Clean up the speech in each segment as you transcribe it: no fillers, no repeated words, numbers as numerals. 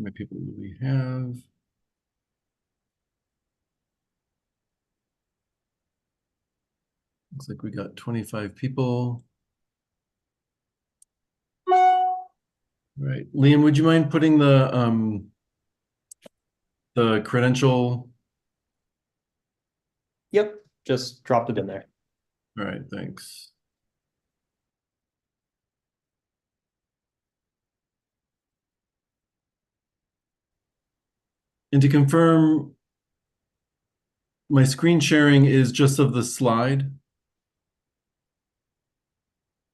many people do we have? Looks like we got 25 people. Right. Liam, would you mind putting the credential? Yep, just dropped it in there. All right, thanks. And to confirm, my screen sharing is just of the slide.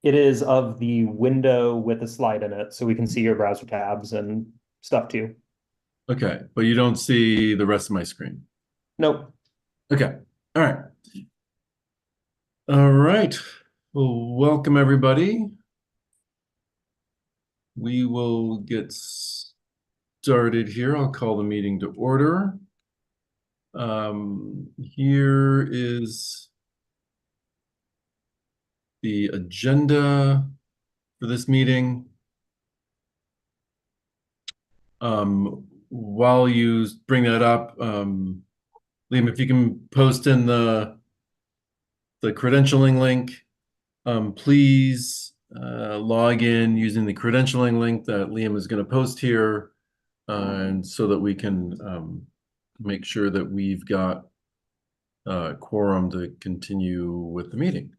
It is of the window with a slide in it, so we can see your browser tabs and stuff too. Okay, but you don't see the rest of my screen. Nope. Okay, all right. All right, well, welcome everybody. We will get started here. I'll call the meeting to order. Here is the agenda for this meeting. While you bring that up, Liam, if you can post in the credentialing link, please log in using the credentialing link that Liam is going to post here, and so that we can make sure that we've got quorum to continue with the meeting.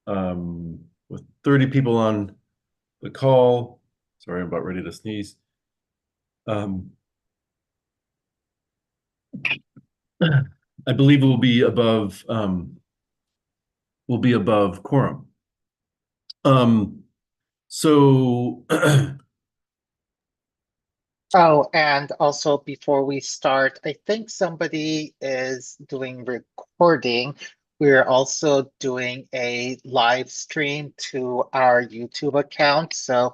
With 30 people on the call, sorry, I'm about ready to sneeze. I believe we'll be above quorum. So Oh, and also before we start, I think somebody is doing recording. We're also doing a live stream to our YouTube account. So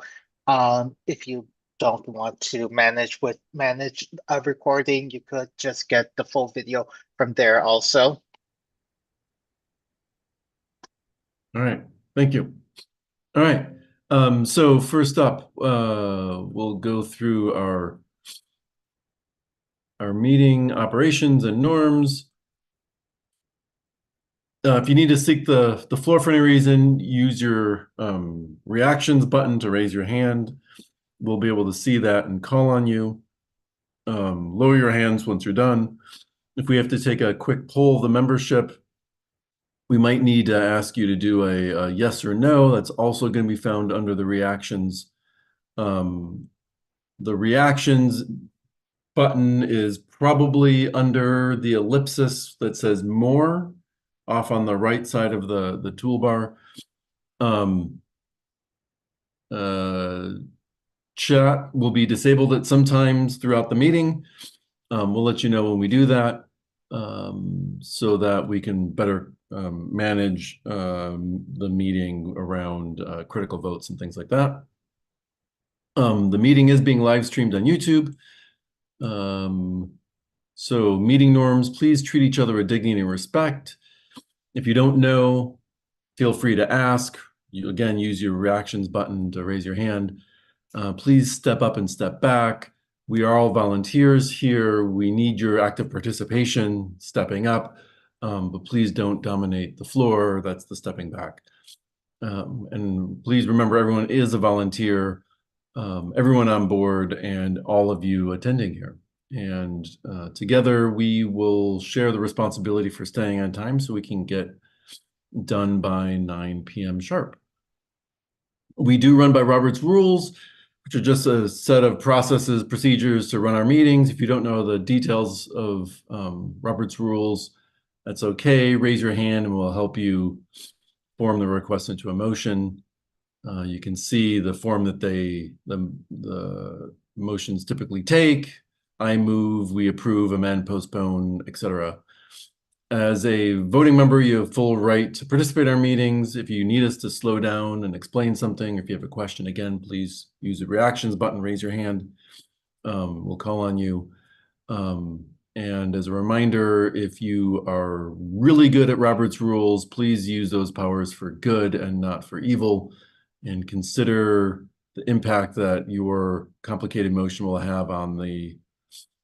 if you don't want to manage a recording, you could just get the full video from there also. all right, thank you. All right. So first up, we'll go through our meeting operations and norms. If you need to seek the floor for any reason, use your reactions button to raise your hand. We'll be able to see that and call on you. Lower your hands once you're done. If we have to take a quick poll of the membership, we might need to ask you to do a yes or no. That's also going to be found under the reactions. The reactions button is probably under the ellipsis that says more, off on the right side of the toolbar. Chat will be disabled at some times throughout the meeting. We'll let you know when we do that, so that we can better manage the meeting around critical votes and things like that. The meeting is being live streamed on YouTube. So meeting norms, please treat each other with dignity and respect. If you don't know, feel free to ask. You again use your reactions button to raise your hand. Please step up and step back. We are all volunteers here. We need your active participation, stepping up, but please don't dominate the floor. That's the stepping back. And please remember, everyone is a volunteer, everyone on board, and all of you attending here. And together we will share the responsibility for staying on time so we can get done by 9 p.m. sharp. We do run by Robert's rules, which are just a set of processes, procedures to run our meetings. If you don't know the details of Robert's rules, that's okay. Raise your hand and we'll help you form the request into a motion. You can see the form that the motions typically take. I move, we approve, amend, postpone, etc. As a voting member, you have full right to participate in our meetings. If you need us to slow down and explain something, if you have a question, again, please use the reactions button, raise your hand. We'll call on you. And as a reminder, if you are really good at Robert's rules, please use those powers for good and not for evil, and consider the impact that your complicated motion will have on the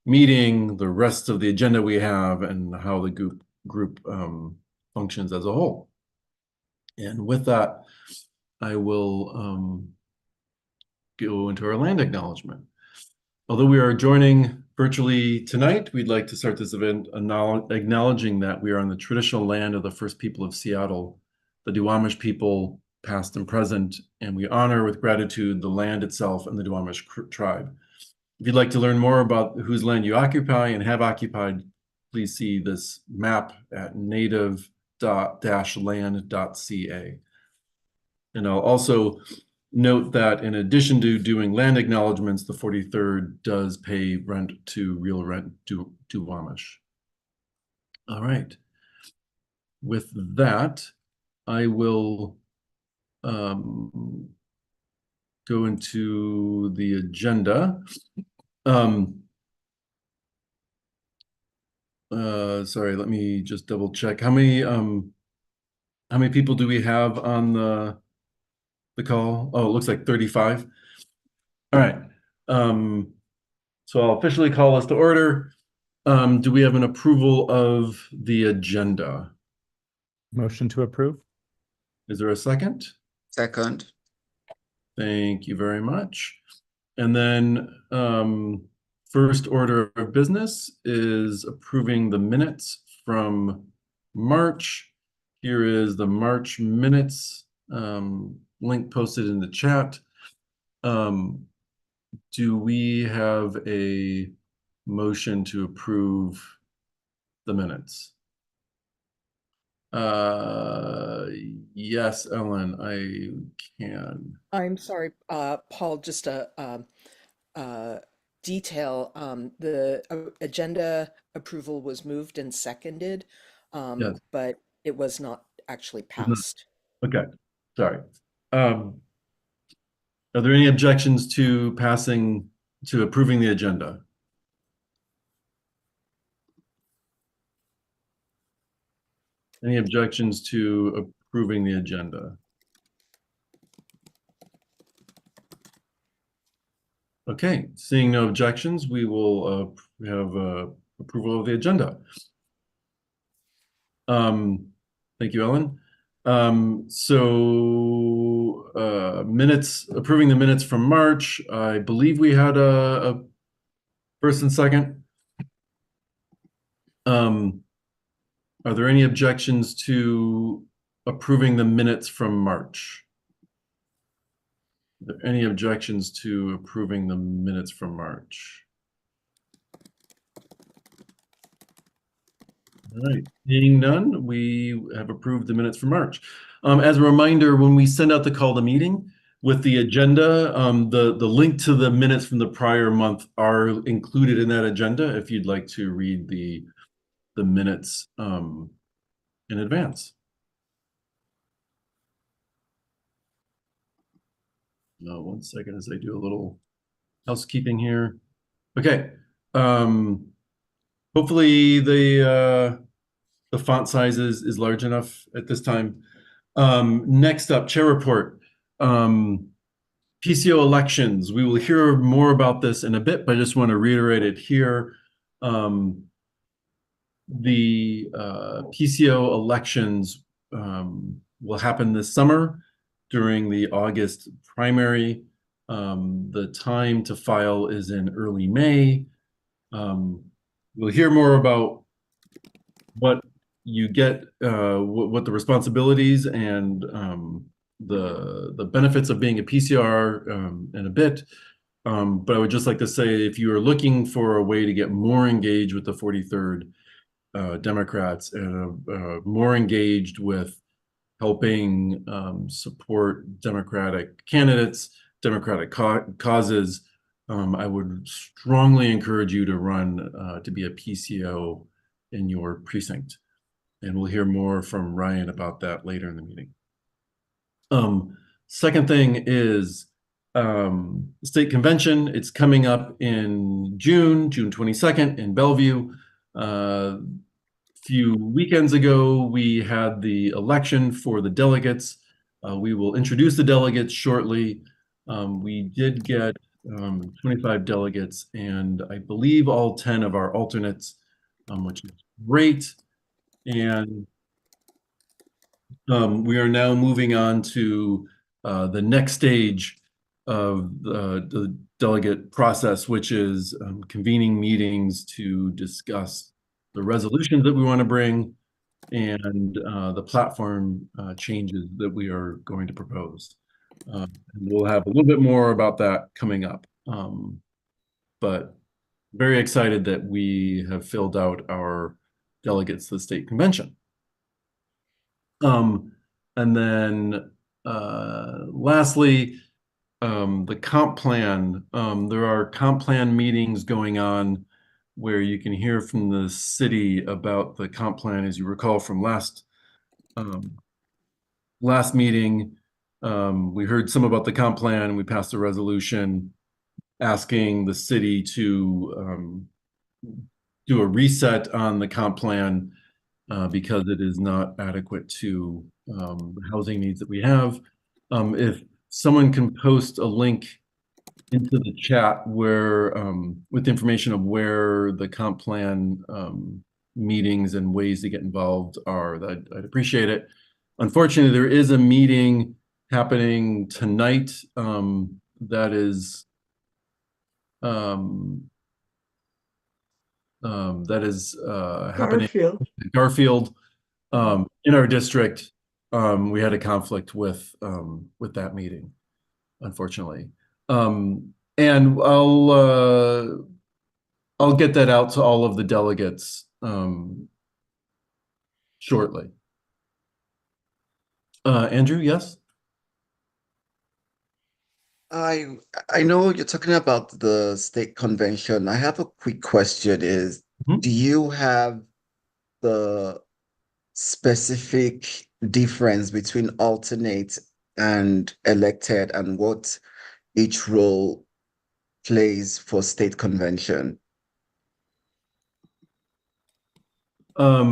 meeting, the rest of the agenda we have, and how the group functions as a whole. And with that, I will go into our land acknowledgement. Although we are joining virtually tonight, we'd like to start this event acknowledging that we are on the traditional land of the first people of Seattle, the Duwamish people, past and present, and we honor with gratitude the land itself and the Duwamish tribe. If you'd like to learn more about whose land you occupy and have occupied, please see this map at native-land.ca. And I'll also note that in addition to doing land acknowledgements, the 43rd does pay rent to Real Rent Duwamish. All right. With that, I will go into the agenda. Sorry, let me just double check. How many people do we have on the call? Oh, it looks like 35. All right. So I'll officially call us to order. Do we have an approval of the agenda? Motion to approve. Is there a second? Second. Thank you very much. And then first order of business is approving the minutes from March. Here is the March minutes link posted in the chat. Do we have a motion to approve the minutes? Yes, Ellen, I can. I'm sorry, Paul, just a detail. The agenda approval was moved and seconded, Yes. but it was not actually passed. Okay, sorry. Are there any objections to approving the agenda? Any objections to approving the agenda? Okay, seeing no objections, we will have approval of the agenda. Thank you, Ellen. Approving the minutes from March. I believe we had a first and second. Are there any objections to approving the minutes from March? Are there any objections to approving the minutes from March? All right, seeing none, we have approved the minutes from March. As a reminder, when we send out the call to meeting with the agenda, the link to the minutes from the prior month are included in that agenda if you'd like to read the minutes in advance. No, 1 second as I do a little housekeeping here. Okay. Hopefully the font size is large enough at this time. Next up, chair report. PCO elections. We will hear more about this in a bit, but I just want to reiterate it here. The PCO elections will happen this summer during the August primary. The time to file is in early May. We'll hear more about what you get, what the responsibilities and the benefits of being a PCR in a bit. But I would just like to say, if you are looking for a way to get more engaged with the 43rd Democrats and more engaged with helping support Democratic candidates, Democratic causes, I would strongly encourage you to run to be a PCO in your precinct. And we'll hear more from Ryan about that later in the meeting. Second thing is state convention. It's coming up in June 22nd in Bellevue. Few weekends ago, we had the election for the delegates. We will introduce the delegates shortly. We did get 25 delegates, and I believe all 10 of our alternates, which is great. And we are now moving on to the next stage of the delegate process, which is convening meetings to discuss the resolutions that we want to bring and the platform changes that we are going to propose. And we'll have a little bit more about that coming up. But very excited that we have filled out our delegates to the state convention. And then lastly, the comp plan. There are comp plan meetings going on where you can hear from the city about the comp plan. As you recall from last meeting, we heard some about the comp plan and we passed a resolution asking the city to do a reset on the comp plan because it is not adequate to the housing needs that we have. If someone can post a link into the chat where with information of where the comp plan meetings and ways to get involved are, I'd appreciate it. Unfortunately, there is a meeting happening tonight that is happening Garfield. in Garfield in our district. We had a conflict with that meeting, unfortunately. And I'll get that out to all of the delegates shortly. Andrew, yes? I know you're talking about the state convention. I have a quick question is, do you have the specific difference between alternate and elected and what each role plays for state convention? So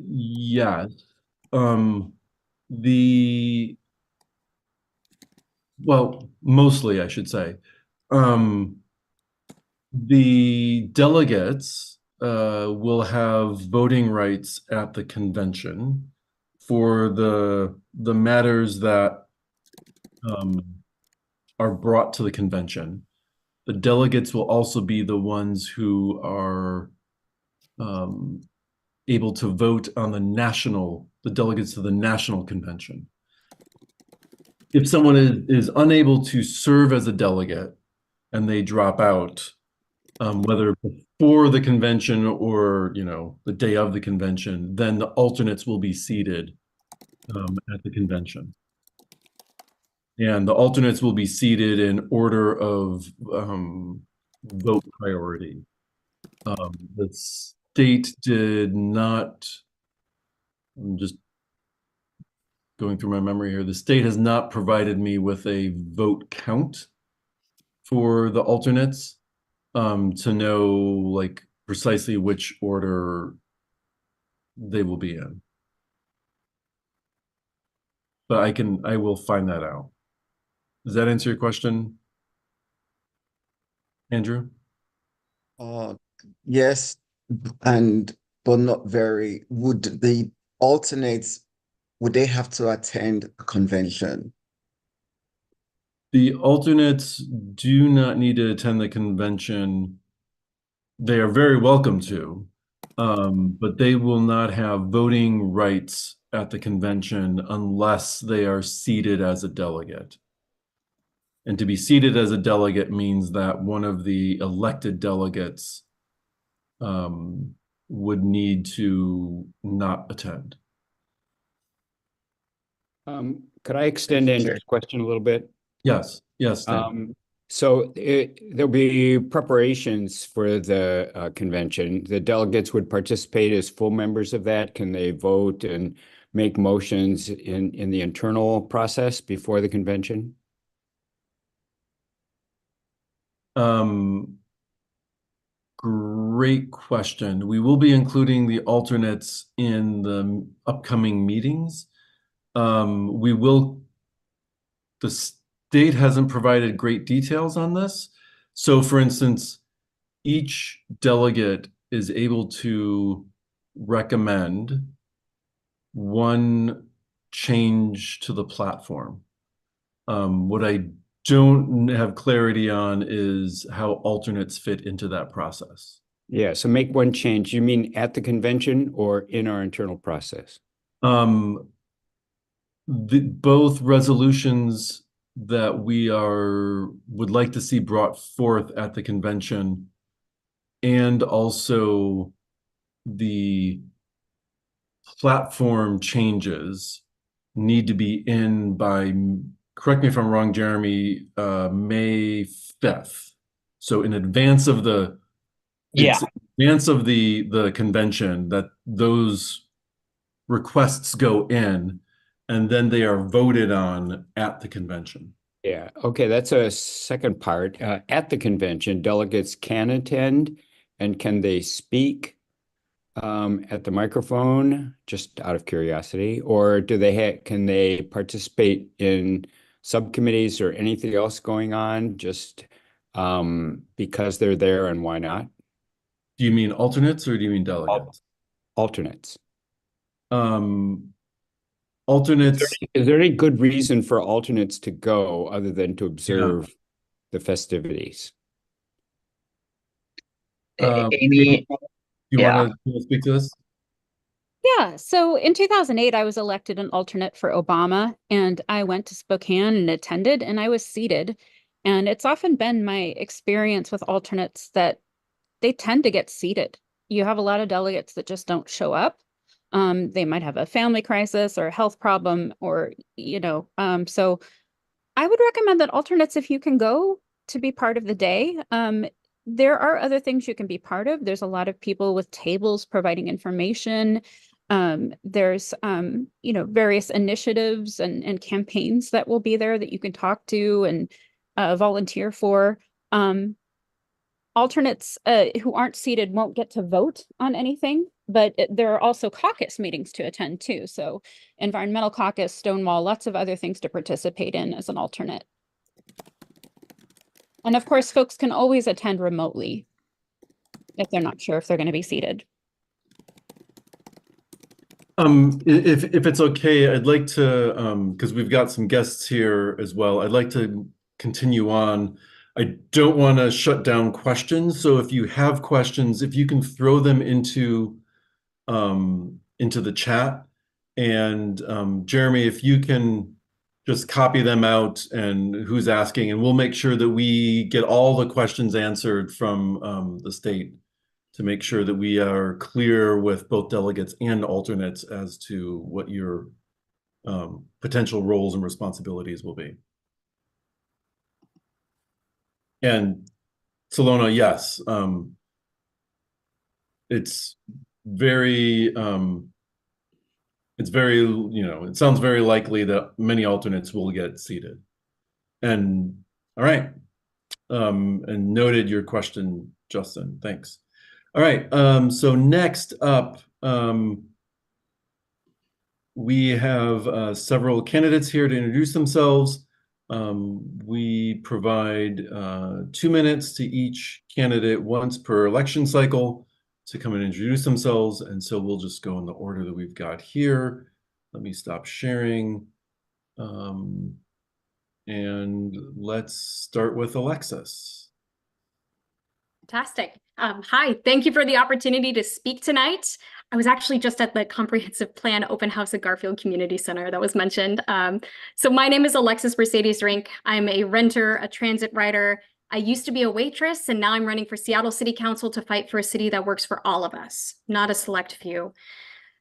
yes. Well, mostly I should say. The delegates will have voting rights at the convention for the matters that are brought to the convention. The delegates will also be the ones who are able to vote on the delegates to the national convention. If someone is unable to serve as a delegate and they drop out, whether before the convention or the day of the convention, then the alternates will be seated at the convention. And the alternates will be seated in order of vote priority. The state did not, I'm just going through my memory here, the state has not provided me with a vote count for the alternates to know like precisely which order they will be in. But I will find that out. Does that answer your question, Andrew? Yes, but not very. Would the alternates, would they have to attend a convention? The alternates do not need to attend the convention. They are very welcome to, but they will not have voting rights at the convention unless they are seated as a delegate. And to be seated as a delegate means that one of the elected delegates would need to not attend. Could I extend Andrew's question a little bit? Yes, yes. Stan. So there'll be preparations for the convention. The delegates would participate as full members of that. Can they vote and make motions in the internal process before the convention? Great question. We will be including the alternates in the upcoming meetings. We will, the state hasn't provided great details on this. So for instance, each delegate is able to recommend one change to the platform. What I don't have clarity on is how alternates fit into that process. Yeah, so make one change. You mean at the convention or in our internal process? Both resolutions that we would like to see brought forth at the convention, and also the platform changes need to be in by, correct me if I'm wrong, Jeremy, May 5th. So in advance of the convention, that those requests go in, and then they are voted on at the convention. Yeah, okay, that's a second part. At the convention, delegates can attend, and can they speak at the microphone, just out of curiosity, or can they participate in subcommittees or anything else going on just because they're there, and why not? Do you mean alternates or do you mean delegates? Alternates. Alternates. Is there any good reason for alternates to go other than to observe the festivities? Amy, You yeah. want to speak to this? Yeah, so in 2008, I was elected an alternate for Obama, and I went to Spokane and attended, and I was seated. And it's often been my experience with alternates that they tend to get seated. You have a lot of delegates that just don't show up. They might have a family crisis or a health problem, or, so I would recommend that alternates, if you can go, to be part of the day. There are other things you can be part of. There's a lot of people with tables providing information. There's, various initiatives and campaigns that will be there that you can talk to and volunteer for. Alternates who aren't seated won't get to vote on anything, but there are also caucus meetings to attend too. So environmental caucus, Stonewall, lots of other things to participate in as an alternate. And of course, folks can always attend remotely if they're not sure if they're going to be seated. If it's okay, I'd like to, because we've got some guests here as well, I'd like to continue on. I don't want to shut down questions. So if you have questions, if you can throw them into the chat, and Jeremy, if you can just copy them out and who's asking, and we'll make sure that we get all the questions answered from the state to make sure that we are clear with both delegates and alternates as to what your potential roles and responsibilities will be. And Salona, yes, it's very, it sounds very likely that many alternates will get seated. And all right, and noted your question, Justin, thanks. All right, so next up, we have several candidates here to introduce themselves. We provide 2 minutes to each candidate once per election cycle to come and introduce themselves. And so we'll just go in the order that we've got here. Let me stop sharing. And let's start with Alexis. Fantastic. Hi, thank you for the opportunity to speak tonight. I was actually just at the Comprehensive Plan Open House at Garfield Community Center that was mentioned. So my name is Alexis Mercedes Rink. I'm a renter, a transit rider. I used to be a waitress, and now I'm running for Seattle City Council to fight for a city that works for all of us, not a select few.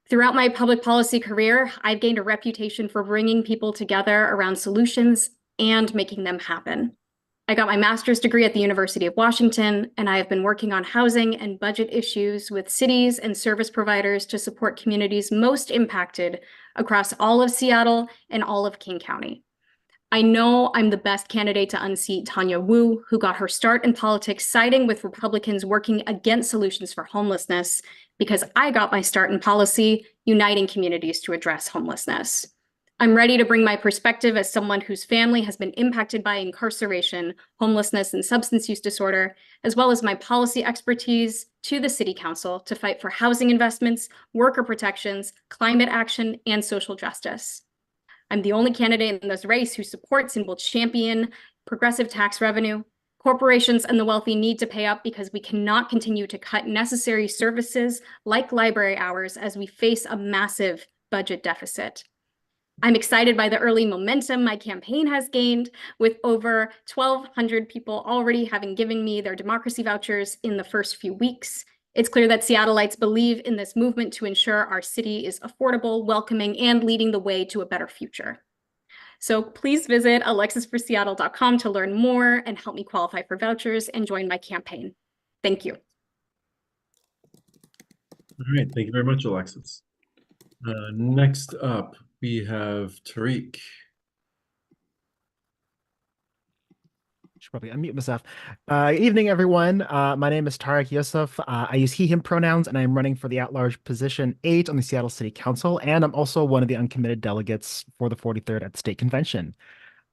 Throughout my public policy career, I've gained a reputation for bringing people together around solutions and making them happen. I got my master's degree at the University of Washington, and I have been working on housing and budget issues with cities and service providers to support communities most impacted across all of Seattle and all of King County. I know I'm the best candidate to unseat Tanya Wu, who got her start in politics siding with Republicans working against solutions for homelessness, because I got my start in policy uniting communities to address homelessness. I'm ready to bring my perspective as someone whose family has been impacted by incarceration, homelessness, and substance use disorder, as well as my policy expertise to the City Council to fight for housing investments, worker protections, climate action, and social justice. I'm the only candidate in this race who supports and will champion progressive tax revenue. Corporations and the wealthy need to pay up because we cannot continue to cut necessary services like library hours as we face a massive budget deficit. I'm excited by the early momentum my campaign has gained, with over 1,200 people already having given me their democracy vouchers in the first few weeks. It's clear that Seattleites believe in this movement to ensure our city is affordable, welcoming, and leading the way to a better future. So please visit alexisforseattle.com to learn more and help me qualify for vouchers and join my campaign. Thank you. All right, thank you very much, Alexis. Next up, we have Tariq. Should probably unmute myself. Evening, everyone. My name is Tariq Yusuf. I use he, him pronouns, and I'm running for the at-large position 8 on the Seattle City Council, and I'm also one of the uncommitted delegates for the 43rd at the state convention.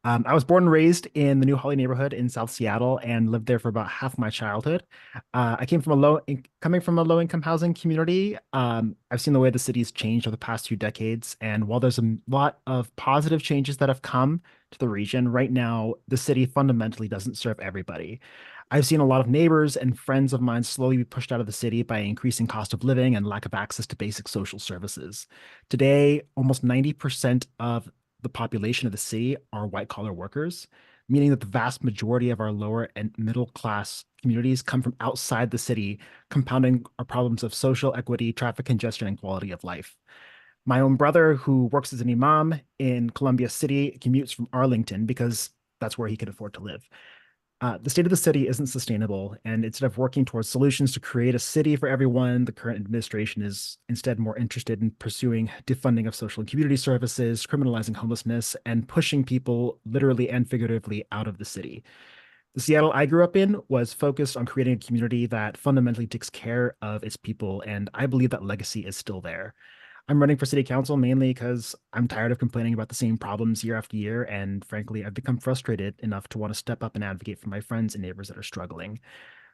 I was born and raised in the New Holly neighborhood in South Seattle and lived there for about half my childhood. I came from coming from a low-income housing community. I've seen the way the city's changed over the past 2 decades, and while there's a lot of positive changes that have come to the region, right now the city fundamentally doesn't serve everybody. I've seen a lot of neighbors and friends of mine slowly be pushed out of the city by increasing cost of living and lack of access to basic social services. Today, almost 90% of the population of the city are white-collar workers, meaning that the vast majority of our lower and middle-class communities come from outside the city, compounding our problems of social equity, traffic congestion, and quality of life. My own brother, who works as an imam in Columbia City, commutes from Arlington because that's where he could afford to live. The state of the city isn't sustainable, and instead of working towards solutions to create a city for everyone, the current administration is instead more interested in pursuing defunding of social and community services, criminalizing homelessness, and pushing people literally and figuratively out of the city. The Seattle I grew up in was focused on creating a community that fundamentally takes care of its people, and I believe that legacy is still there. I'm running for city council mainly because I'm tired of complaining about the same problems year after year, and frankly, I've become frustrated enough to want to step up and advocate for my friends and neighbors that are struggling.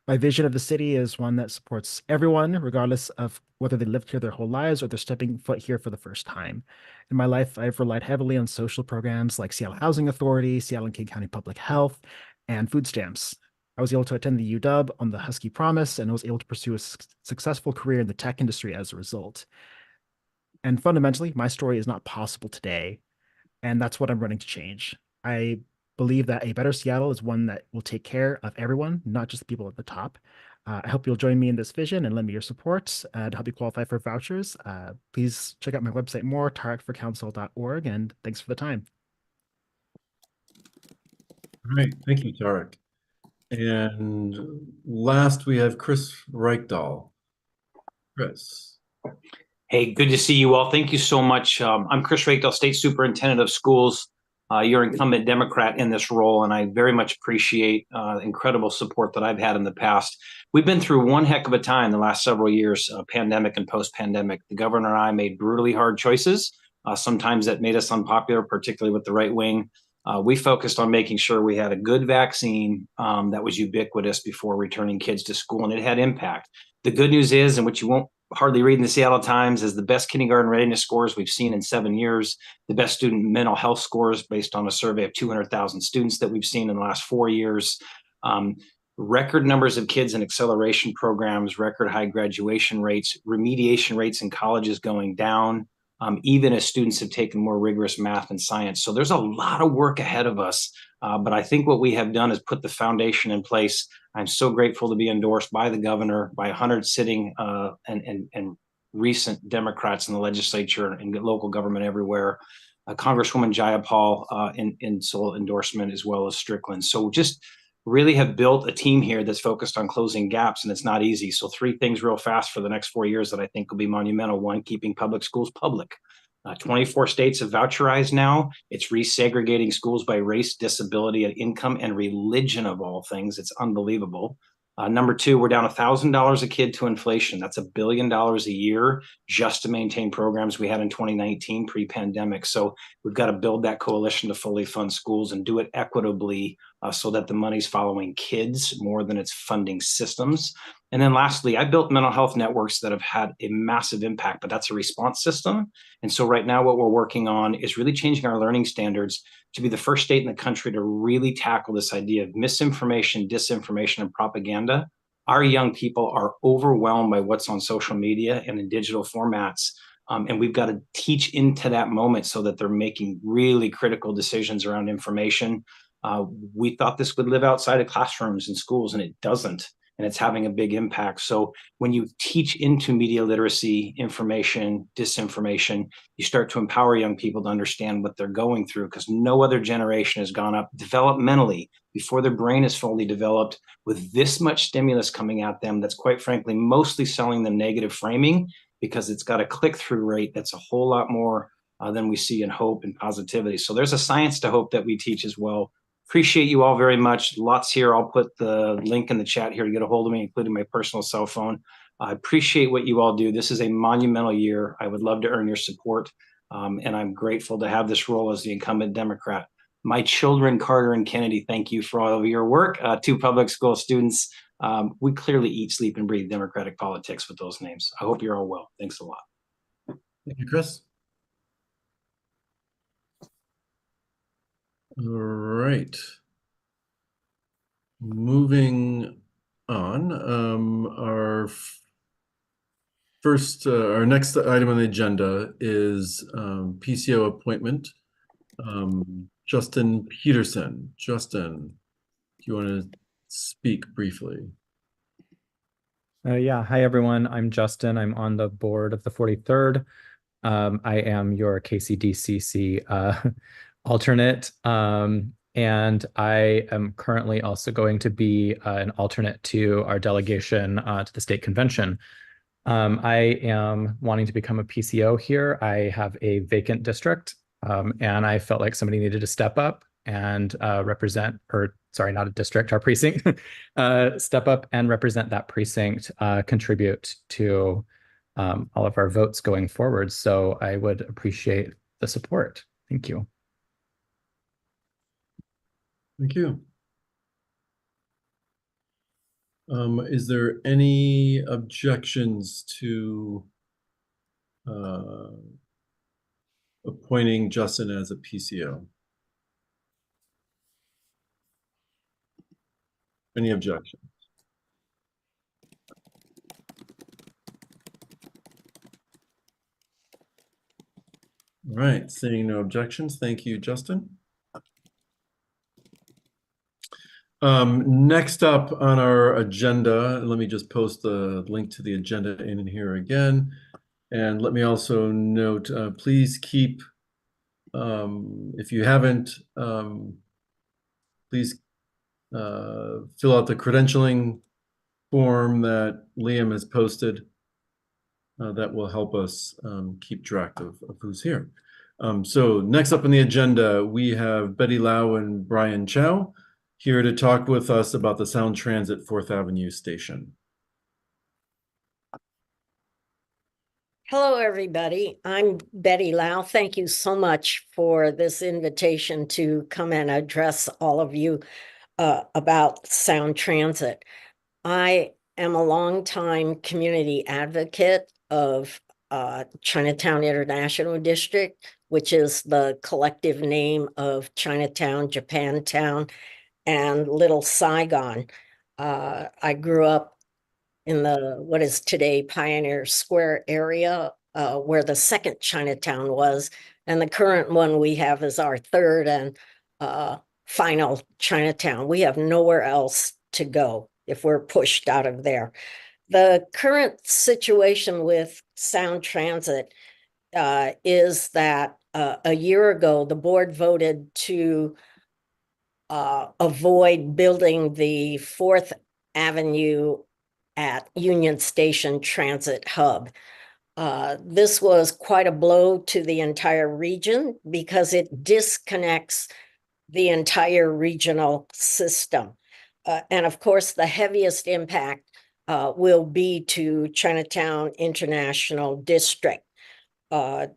My vision of the city is one that supports everyone, regardless of whether they lived here their whole lives or they're stepping foot here for the first time. In my life, I've relied heavily on social programs like Seattle Housing Authority, Seattle and King County Public Health, and food stamps. I was able to attend the UW on the Husky Promise and was able to pursue a successful career in the tech industry as a result. And fundamentally, my story is not possible today, and that's what I'm running to change. I believe that a better Seattle is one that will take care of everyone, not just the people at the top. I hope you'll join me in this vision and lend me your support to help you qualify for vouchers. Please check out my website more, tariqforcouncil.org, and thanks for the time. All right, thank you, Tariq. And last, we have Chris Reichdahl. Chris. Hey, good to see you all. Thank you so much. I'm Chris Reichdahl, State Superintendent of Schools. You're incumbent Democrat in this role, and I very much appreciate the incredible support that I've had in the past. We've been through one heck of a time the last several years, pandemic and post-pandemic. The governor and I made brutally hard choices. Sometimes that made us unpopular, particularly with the right wing. We focused on making sure we had a good vaccine that was ubiquitous before returning kids to school, and it had impact. The good news is, and what you won't hardly read in the Seattle Times, is the best kindergarten readiness scores we've seen in 7 years, the best student mental health scores based on a survey of 200,000 students that we've seen in the last 4 years, record numbers of kids in acceleration programs, record high graduation rates, remediation rates in colleges going down, even as students have taken more rigorous math and science. So there's a lot of work ahead of us, but I think what we have done is put the foundation in place. I'm so grateful to be endorsed by the governor, by 100 sitting and recent Democrats in the legislature and local government everywhere, Congresswoman Jayapal in sole endorsement, as well as Strickland. So just really have built a team here that's focused on closing gaps, and it's not easy. So 3 things real fast for the next 4 years that I think will be monumental. 1, keeping public schools public. 24 states have voucherized now. It's resegregating schools by race, disability, and income, and religion of all things. It's unbelievable. Number two, we're down $1,000 a kid to inflation. That's $1 billion a year just to maintain programs we had in 2019 pre-pandemic. So we've got to build that coalition to fully fund schools and do it equitably so that the money's following kids more than it's funding systems. And then lastly, I built mental health networks that have had a massive impact, but that's a response system. And so right now what we're working on is really changing our learning standards to be the first state in the country to really tackle this idea of misinformation, disinformation, and propaganda. Our young people are overwhelmed by what's on social media and in digital formats. And we've got to teach into that moment so that they're making really critical decisions around information. We thought this would live outside of classrooms and schools, and it doesn't. And it's having a big impact. So when you teach into media literacy, information, disinformation, you start to empower young people to understand what they're going through, because no other generation has gone up developmentally before their brain is fully developed with this much stimulus coming at them that's quite frankly mostly selling them negative framing, because it's got a click-through rate that's a whole lot more than we see in hope and positivity. So there's a science to hope that we teach as well. Appreciate you all very much. Lots here. I'll put the link in the chat here to get a hold of me, including my personal cell phone. I appreciate what you all do. This is a monumental year. I would love to earn your support. And I'm grateful to have this role as the incumbent Democrat. My children, Carter and Kennedy, thank you for all of your work. Two public school students. We clearly eat, sleep, and breathe Democratic politics with those names. I hope you're all well. Thanks a lot. Thank you, Chris. All right. Moving on, our next item on the agenda is PCO appointment. Justin Peterson. Justin, do you want to speak briefly? Yeah, hi everyone. I'm Justin. I'm on the board of the 43rd. I am your KCDCC alternate, and I am currently also going to be an alternate to our delegation to the state convention. I am wanting to become a PCO here. I have a vacant district, and I felt like somebody needed to step up and represent, or sorry, not a district, our precinct, step up and represent that precinct, contribute to all of our votes going forward. So I would appreciate the support. Thank you. Thank you. Is there any objections to appointing Justin as a PCO? Any objections? All right, seeing no objections, thank you, Justin. Next up on our agenda, let me just post the link to the agenda in here again. And let me also note, please keep, if you haven't, please fill out the credentialing form that Liam has posted. That will help us keep track of who's here. So next up on the agenda, we have Betty Lau and Brian Chow here to talk with us about the Sound Transit 4th Avenue station. Hello, everybody. I'm Betty Lau. Thank you so much for this invitation to come and address all of you about Sound Transit. I am a longtime community advocate of Chinatown International District, which is the collective name of Chinatown, Japantown, and Little Saigon. I grew up in the what is today Pioneer Square area, where the second Chinatown was, and the current one we have is our third and final Chinatown. We have nowhere else to go if we're pushed out of there. The current situation with Sound Transit is that a year ago, the board voted to avoid building the 4th Avenue at Union Station Transit Hub. This was quite a blow to the entire region because it disconnects the entire regional system. and of course, the heaviest impact will be to Chinatown International District. It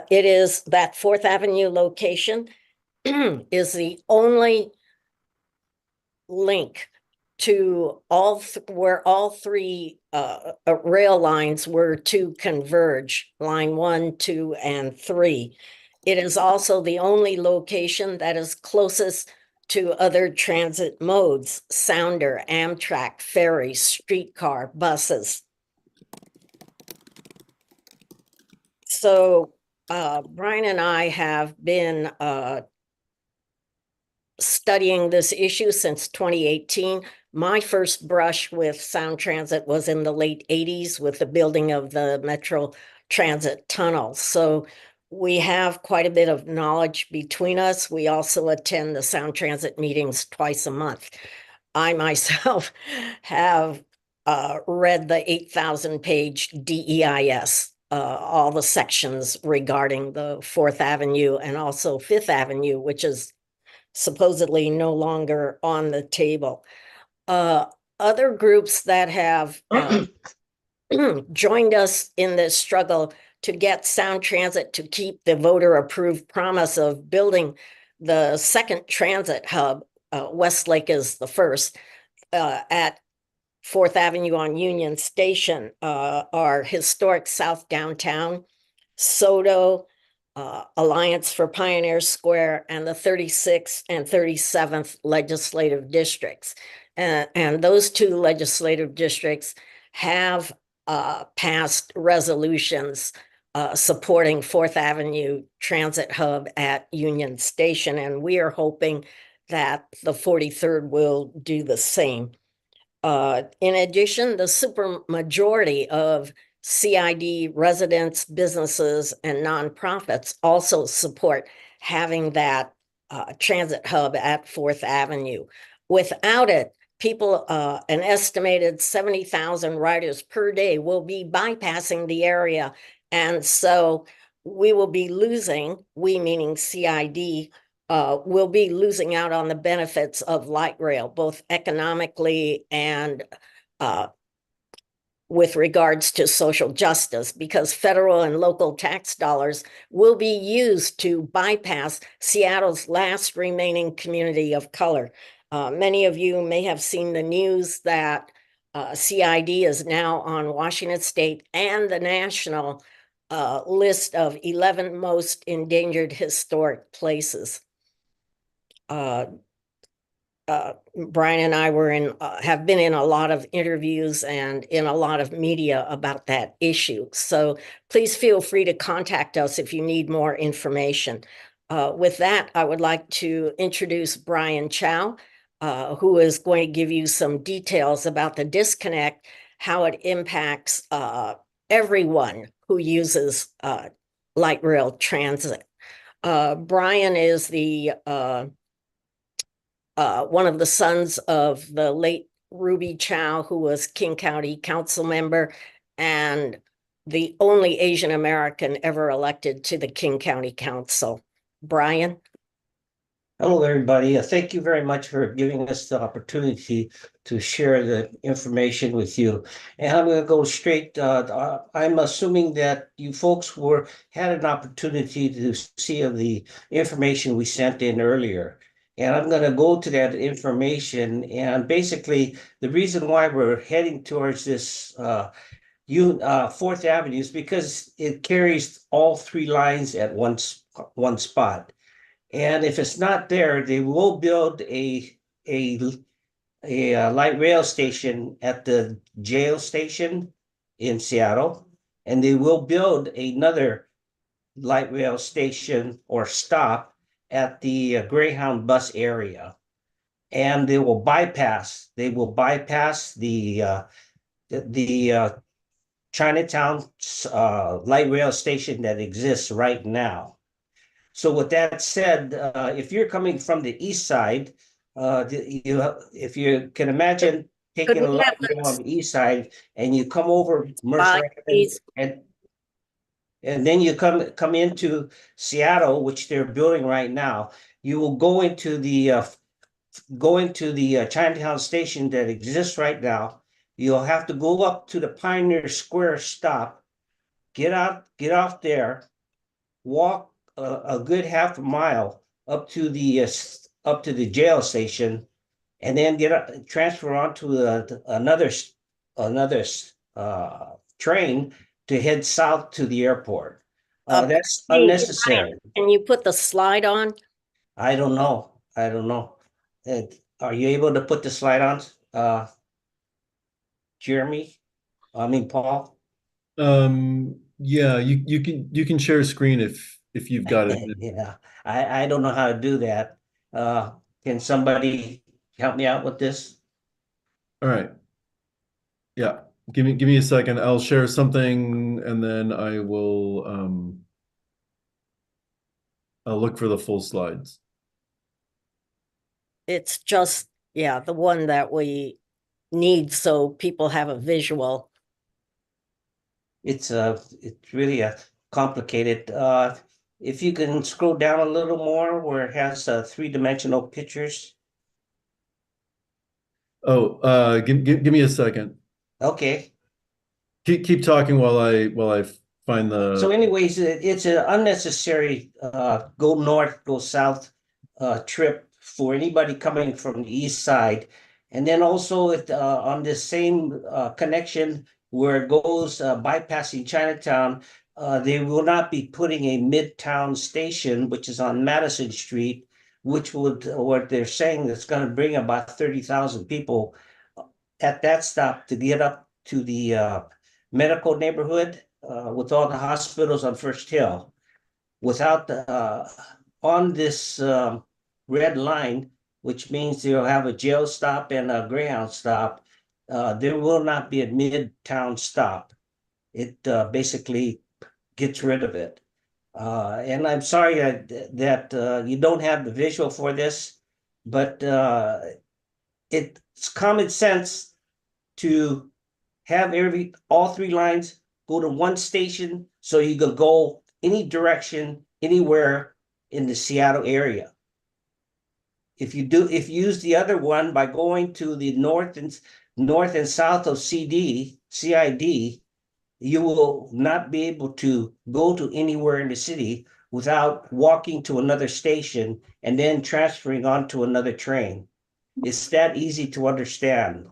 is that 4th Avenue location is the only link to where all three rail lines were to converge, line 1, 2, and 3. It is also the only location that is closest to other transit modes: Sounder, Amtrak, ferry, streetcar, buses. So Brian and I have been studying this issue since 2018. My first brush with Sound Transit was in the late 80s with the building of the Metro Transit Tunnel. So we have quite a bit of knowledge between us. We also attend the Sound Transit meetings twice a month. I myself have read the 8,000-page DEIS, all the sections regarding the 4th Avenue and also 5th Avenue, which is supposedly no longer on the table. Other groups that have joined us in this struggle to get Sound Transit to keep the voter-approved promise of building the second transit hub, Westlake is the first, at 4th Avenue on Union Station, are Historic South Downtown, SODO, Alliance for Pioneer Square, and the 36th and 37th legislative districts. And those two legislative districts have passed resolutions supporting 4th Avenue Transit Hub at Union Station, and we are hoping that the 43rd will do the same. In addition, the supermajority of CID residents, businesses, and nonprofits also support having that transit hub at 4th Avenue. Without it, people, an estimated 70,000 riders per day will be bypassing the area. And so we will be losing, we meaning CID, will be losing out on the benefits of light rail, both economically and with regards to social justice, because federal and local tax dollars will be used to bypass Seattle's last remaining community of color. Many of you may have seen the news that CID is now on Washington State and the national list of 11 most endangered historic places. Brian and I were have been in a lot of interviews and in a lot of media about that issue. So please feel free to contact us if you need more information. With that, I would like to introduce Brian Chow, who is going to give you some details about the disconnect, how it impacts everyone who uses light rail transit. Brian is the one of the sons of the late Ruby Chow, who was King County Council member and the only Asian American ever elected to the King County Council. Brian? Hello, everybody. Thank you very much for giving us the opportunity to share the information with you. And I'm going to go straight. I'm assuming that you folks had an opportunity to see the information we sent in earlier. And I'm going to go to that information. And basically, the reason why we're heading towards this 4th Avenue is because it carries all three lines at one spot. And if it's not there, they will build a light rail station at the jail station in Seattle. And they will build another light rail station or stop at the Greyhound bus area, and they will bypass the Chinatown light rail station that exists right now. So with that said, if you're coming from the east side, if you can imagine taking a light rail on the east side and you come over Mercer and then you come into Seattle, which they're building right now, you will go into the going to the Chinatown station that exists right now, you'll have to go up to the Pioneer Square stop, get off there, walk a good half a mile up to the jail station, and then transfer onto another train to head south to the airport. That's Hey, unnecessary. Can you put the slide on? I don't know. Are you able to put the slide on, Jeremy? I mean, Paul? Yeah, you can share a screen if you've got it. Yeah, I don't know how to do that. Can somebody help me out with this? All right. Yeah, give me a second. I'll share something and then I will I'll look for the full slides. It's just, yeah, the one that we need so people have a visual. It's really a complicated. If you can scroll down a little more where it has three-dimensional pictures. Oh, give me a second. Okay. Keep talking while I find the. So anyways, it's an unnecessary go north, go south trip for anybody coming from the east side. And then also on this same connection where it goes bypassing Chinatown, they will not be putting a midtown station, which is on Madison Street, which would, what they're saying, is going to bring about 30,000 people at that stop to get up to the medical neighborhood with all the hospitals on First Hill. Without on this red line, which means you'll have a jail stop and a Greyhound stop, there will not be a midtown stop. It basically gets rid of it. And I'm sorry that you don't have the visual for this, but it's common sense to have all three lines go to one station so you can go any direction, anywhere in the Seattle area. If you use the other one by going to the north and south of CID, you will not be able to go to anywhere in the city without walking to another station and then transferring onto another train. It's that easy to understand.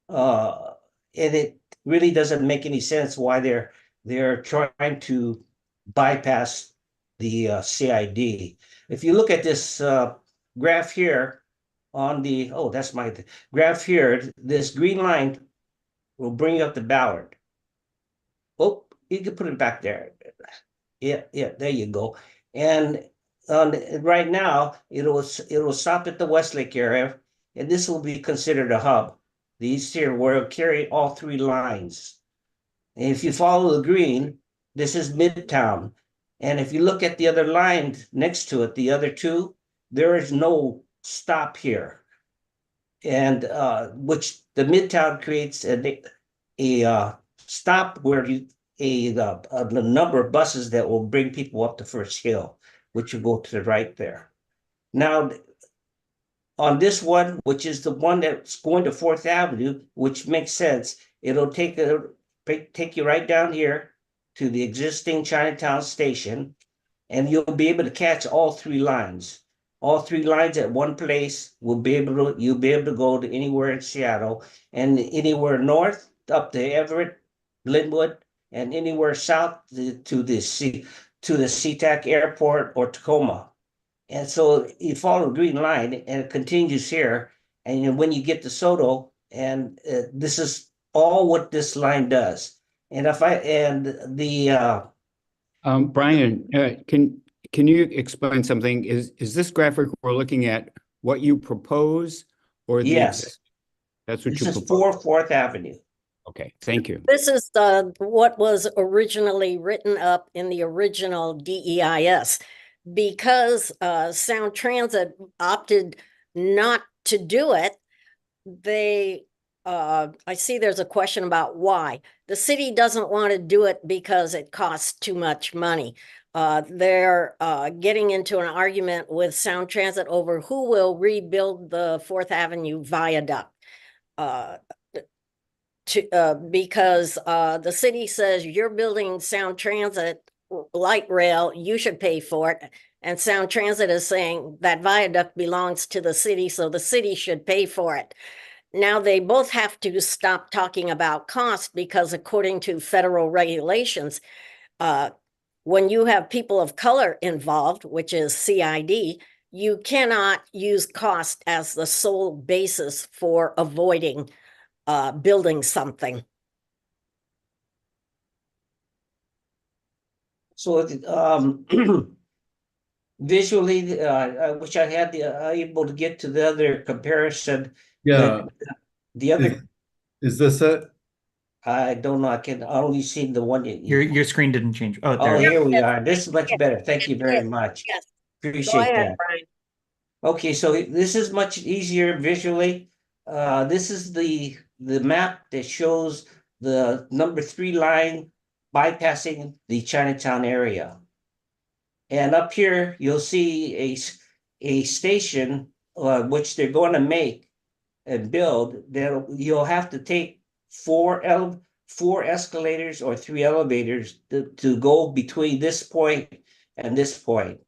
And it really doesn't make any sense why they're trying to bypass the CID. If you look at this graph here on the, that's my graph here, this green line will bring up the Ballard. Oh, you can put it back there. Yeah, there you go. And right now, it'll stop at the Westlake area, and this will be considered a hub. These here will carry all three lines. And if you follow the green, this is Midtown. And if you look at the other line next to it, the other two, there is no stop here. And which the Midtown creates a stop where the number of buses that will bring people up to First Hill, which will go to the right there. Now, on this one, which is the one that's going to 4th Avenue, which makes sense, it'll take you right down here to the existing Chinatown station, and you'll be able to catch all three lines. All three lines at one place you'll be able to go to anywhere in Seattle, and anywhere north up to Everett, Linwood, and anywhere south to the SeaTac Airport or Tacoma. And so you follow the green line and it continues here. And when you get to Soto, and this is all what this line does. And Brian, can you explain something? Is this graphic we're looking at what you propose or the yes, that's what this you is propose? for 4th Avenue. Okay, thank you. This is what was originally written up in the original DEIS. Because Sound Transit opted not to do it, they I see there's a question about why. The city doesn't want to do it because it costs too much money. They're getting into an argument with Sound Transit over who will rebuild the 4th Avenue viaduct. Because the city says you're building Sound Transit light rail, you should pay for it. And Sound Transit is saying that viaduct belongs to the city, so the city should pay for it. Now they both have to stop talking about cost because according to federal regulations, when you have people of color involved, which is CID, you cannot use cost as the sole basis for avoiding building something. So visually, I wish I had able to get to the other comparison. Yeah. The other, is this it? I don't know. I can only see the one. Your screen didn't change. Oh, Oh, there. here we are. This is much better. Thank you very much. Yes. Appreciate that. Brian. Okay, so this is much easier visually. This is the map that shows the number 3 line bypassing the Chinatown area. And up here, you'll see a station which they're going to make and build. That you'll have to take 4 escalators or 3 elevators to go between this point and this point.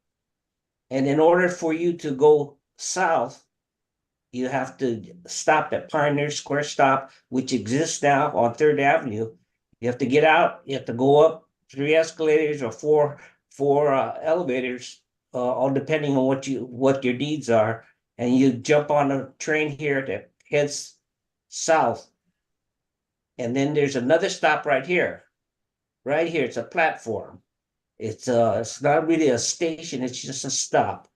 And in order for you to go south, you have to stop at Pioneer Square Stop, which exists now on 3rd Avenue. You have to get out, you have to go up 3 escalators or four elevators, all depending on what your needs are. And you jump on a train here that heads south. And then there's another stop right here. Right here, it's a platform. It's not really a station, it's just a stop.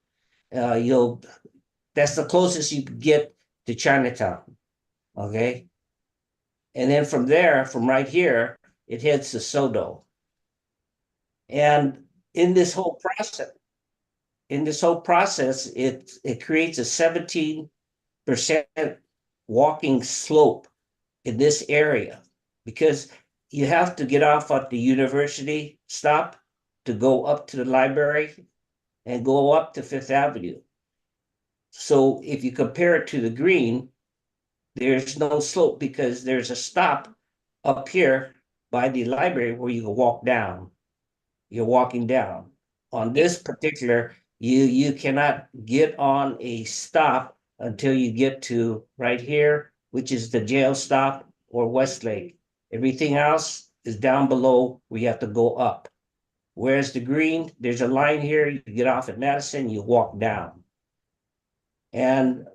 That's the closest you can get to Chinatown. Okay. And then from there, from right here, it heads to Sodo. And in this whole process, it creates a 17% walking slope in this area because you have to get off at the university stop to go up to the library and go up to 5th Avenue. So if you compare it to the green, there's no slope because there's a stop up here by the library where you can walk down. You're walking down. On this particular, you cannot get on a stop until you get to right here, which is the jail stop or Westlake. Everything else is down below where you have to go up. Whereas the green, there's a line here, you get off at Madison, you walk down. And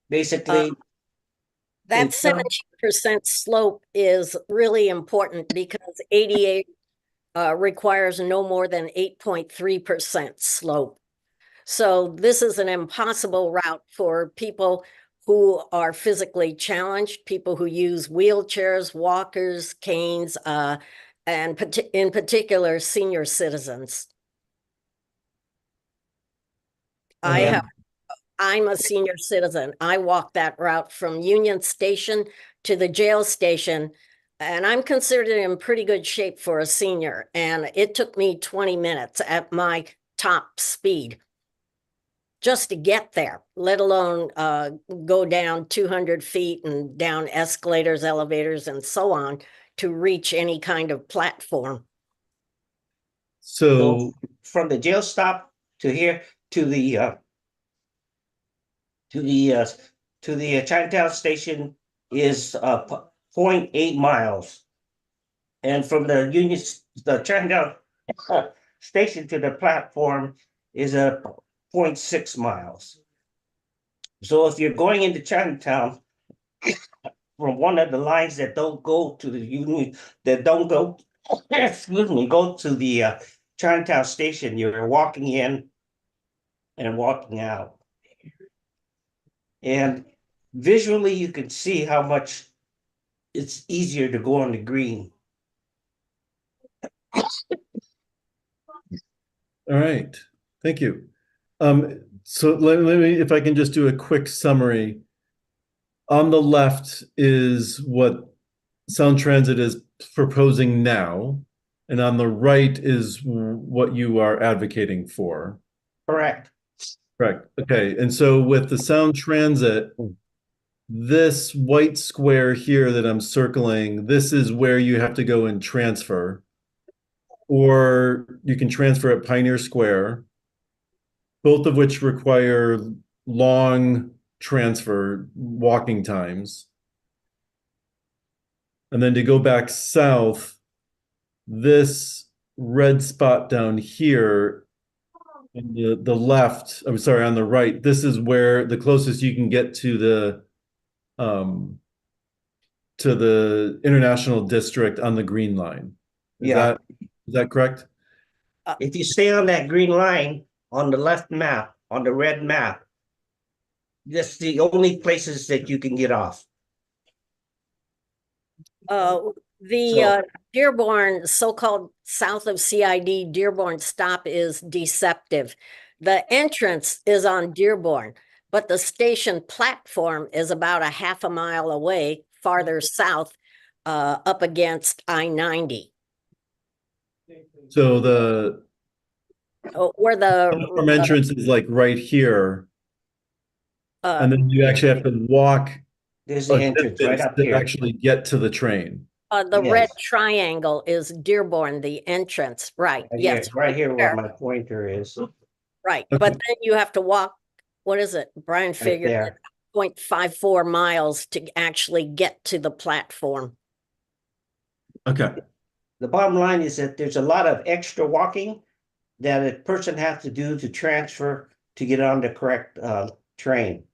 basically, that 17% slope is really important because ADA requires no more than 8.3% slope. So this is an impossible route for people who are physically challenged, people who use wheelchairs, walkers, canes, and in particular, senior citizens. I'm a senior citizen. I walk that route from Union Station to the jail station, and I'm considered in pretty good shape for a senior. And it took me 20 minutes at my top speed just to get there, let alone go down 200 feet and down escalators, elevators, and so on to reach any kind of platform. So from the jail stop to here to the Chinatown station is 0.8 miles, and from the Chinatown station to the platform is 0.6 miles. So if you're going into Chinatown from one of the lines that don't go to the Union, that don't go, excuse me, go to the Chinatown station, you're walking in and walking out. And visually, you can see how much it's easier to go on the green. All right, thank you. So let me, if I can just do a quick summary. On the left is what Sound Transit is proposing now, and on the right is what you are advocating for. Correct. Correct. Okay. And so with the Sound Transit, this white square here that I'm circling, this is where you have to go and transfer. Or you can transfer at Pioneer Square, both of which require long transfer walking times. And then to go back south, this red spot down here on the left, I'm sorry, on the right, this is where the closest you can get to the International District on the green line. Yeah. Is that correct? If you stay on that green line on the left map, on the red map, that's the only places that you can get off. Dearborn, so-called south of CID, Dearborn stop is deceptive. The entrance is on Dearborn, but the station platform is about a half a mile away, farther south, up against I-90. So the Where the platform entrance is like right here, and then you actually have to walk There's the entrance right up to here. actually get to the train. the Yes. red triangle is Dearborn, the entrance, right? Right Yes, here, right here where there. my pointer is. Right, Okay. but then you have to walk, what is it? Brian figured there. 0.54 miles to actually get to the platform. Okay. The bottom line is that there's a lot of extra walking that a person has to do to transfer to get on the correct train.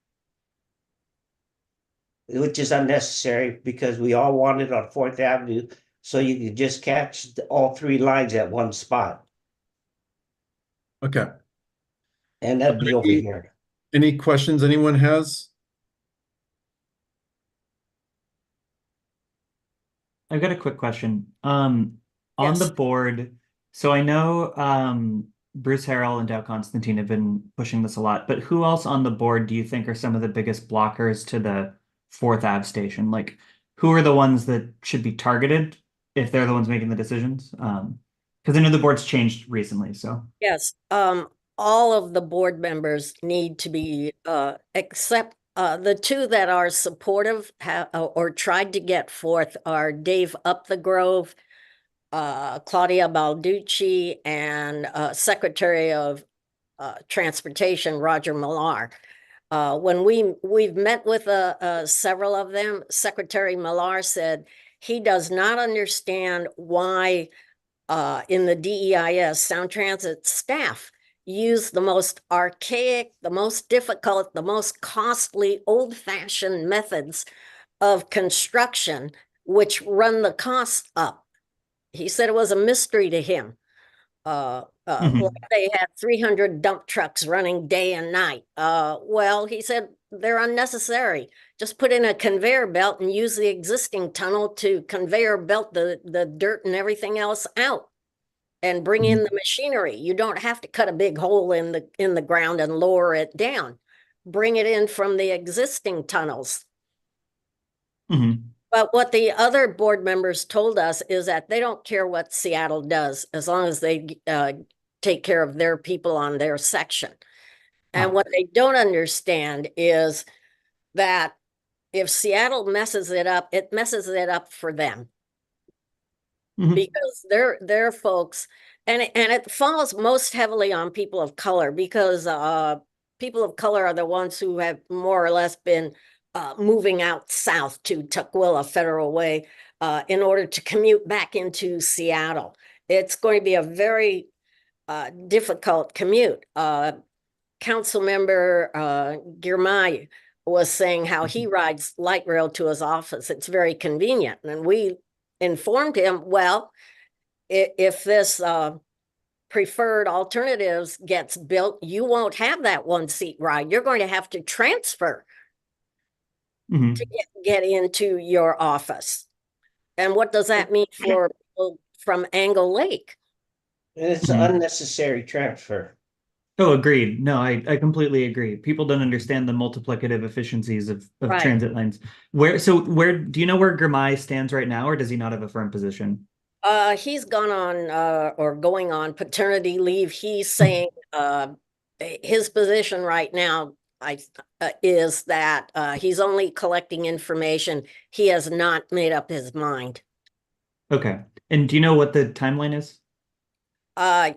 Which is unnecessary because we all want it on 4th Avenue, so you can just catch all 3 lines at one spot. Okay. And that'd be over here. Any questions anyone has? I've got a quick question. On Yes. the board, so I know Bruce Harrell and Dow Constantine have been pushing this a lot, but who else on the board do you think are some of the biggest blockers to the 4th Ave station? Like, who are the ones that should be targeted if they're the ones making the decisions? Because I know the board's changed recently, so. Yes, all of the board members need to be, except the 2 that are supportive or tried to get forth are Dave Upthegrove, Claudia Balducci, and Secretary of Transportation, Roger Millar. When we've met with several of them, Secretary Millar said he does not understand why in the DEIS, Sound Transit staff use the most archaic, the most difficult, the most costly, old-fashioned methods of construction, which run the costs up. He said it was a mystery to him. They had 300 dump trucks running day and night. Well, he said they're unnecessary. Just put in a conveyor belt and use the existing tunnel to conveyor belt the dirt and everything else out and bring in the machinery. You don't have to cut a big hole in the ground and lower it down. Bring it in from the existing tunnels. But what the other board members told us is that they don't care what Seattle does as long as they take care of their people on their section. And what they don't understand is that if Seattle messes it up, it messes it up for them. Because they're folks, and it falls most heavily on people of color, because people of color are the ones who have more or less been moving out south to Tukwila Federal Way in order to commute back into Seattle. It's going to be a very difficult commute. Councilmember Girmay was saying how he rides light rail to his office. It's very convenient. And we informed him, well, if this preferred alternatives gets built, you won't have that 1-seat ride. You're going to have to transfer to get into your office. And what does that mean for people from Angle Lake? It's an unnecessary transfer. Oh, agreed. No, I completely agree. People don't understand the multiplicative efficiencies of Right. transit lanes. Where do you know where Gramai stands right now, or does he not have a firm position? He's gone on or going on paternity leave. He's saying his position right now is that he's only collecting information. He has not made up his mind. Okay. And do you know what the timeline is?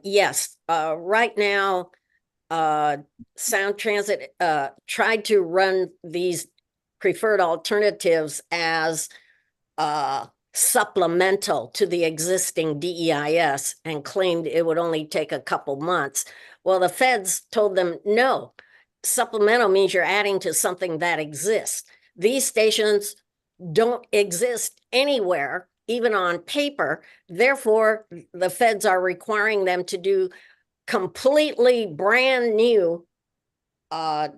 Yes. Right now, Sound Transit tried to run these preferred alternatives as supplemental to the existing DEIS and claimed it would only take a couple months. Well, the feds told them, no, supplemental means you're adding to something that exists. These stations don't exist anywhere, even on paper. Therefore, the feds are requiring them to do completely brand new DEIS,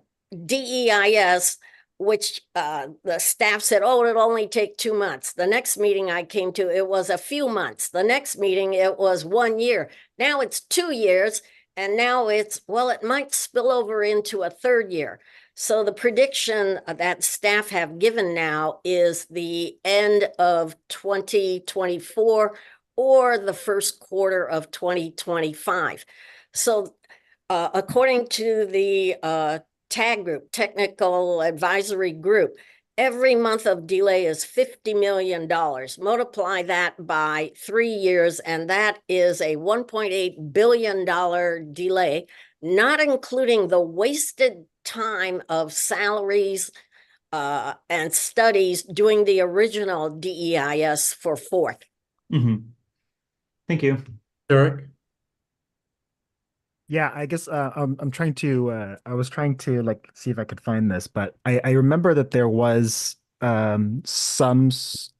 which the staff said, oh, it'll only take 2 months. The next meeting I came to, it was a few months. The next meeting, it was 1 year. Now it's 2 years. And now it's, well, it might spill over into a third year. So the prediction that staff have given now is the end of 2024 or the first quarter of 2025. So according to the TAG group, Technical Advisory Group, every month of delay is $50 million. Multiply that by 3 years, and that is a $1.8 billion delay, not including the wasted time of salaries and studies doing the original DEIS for fourth. Mm-hmm. Thank you. Eric? Yeah, I guess I'm trying to I was trying to like see if I could find this, but I remember that there was I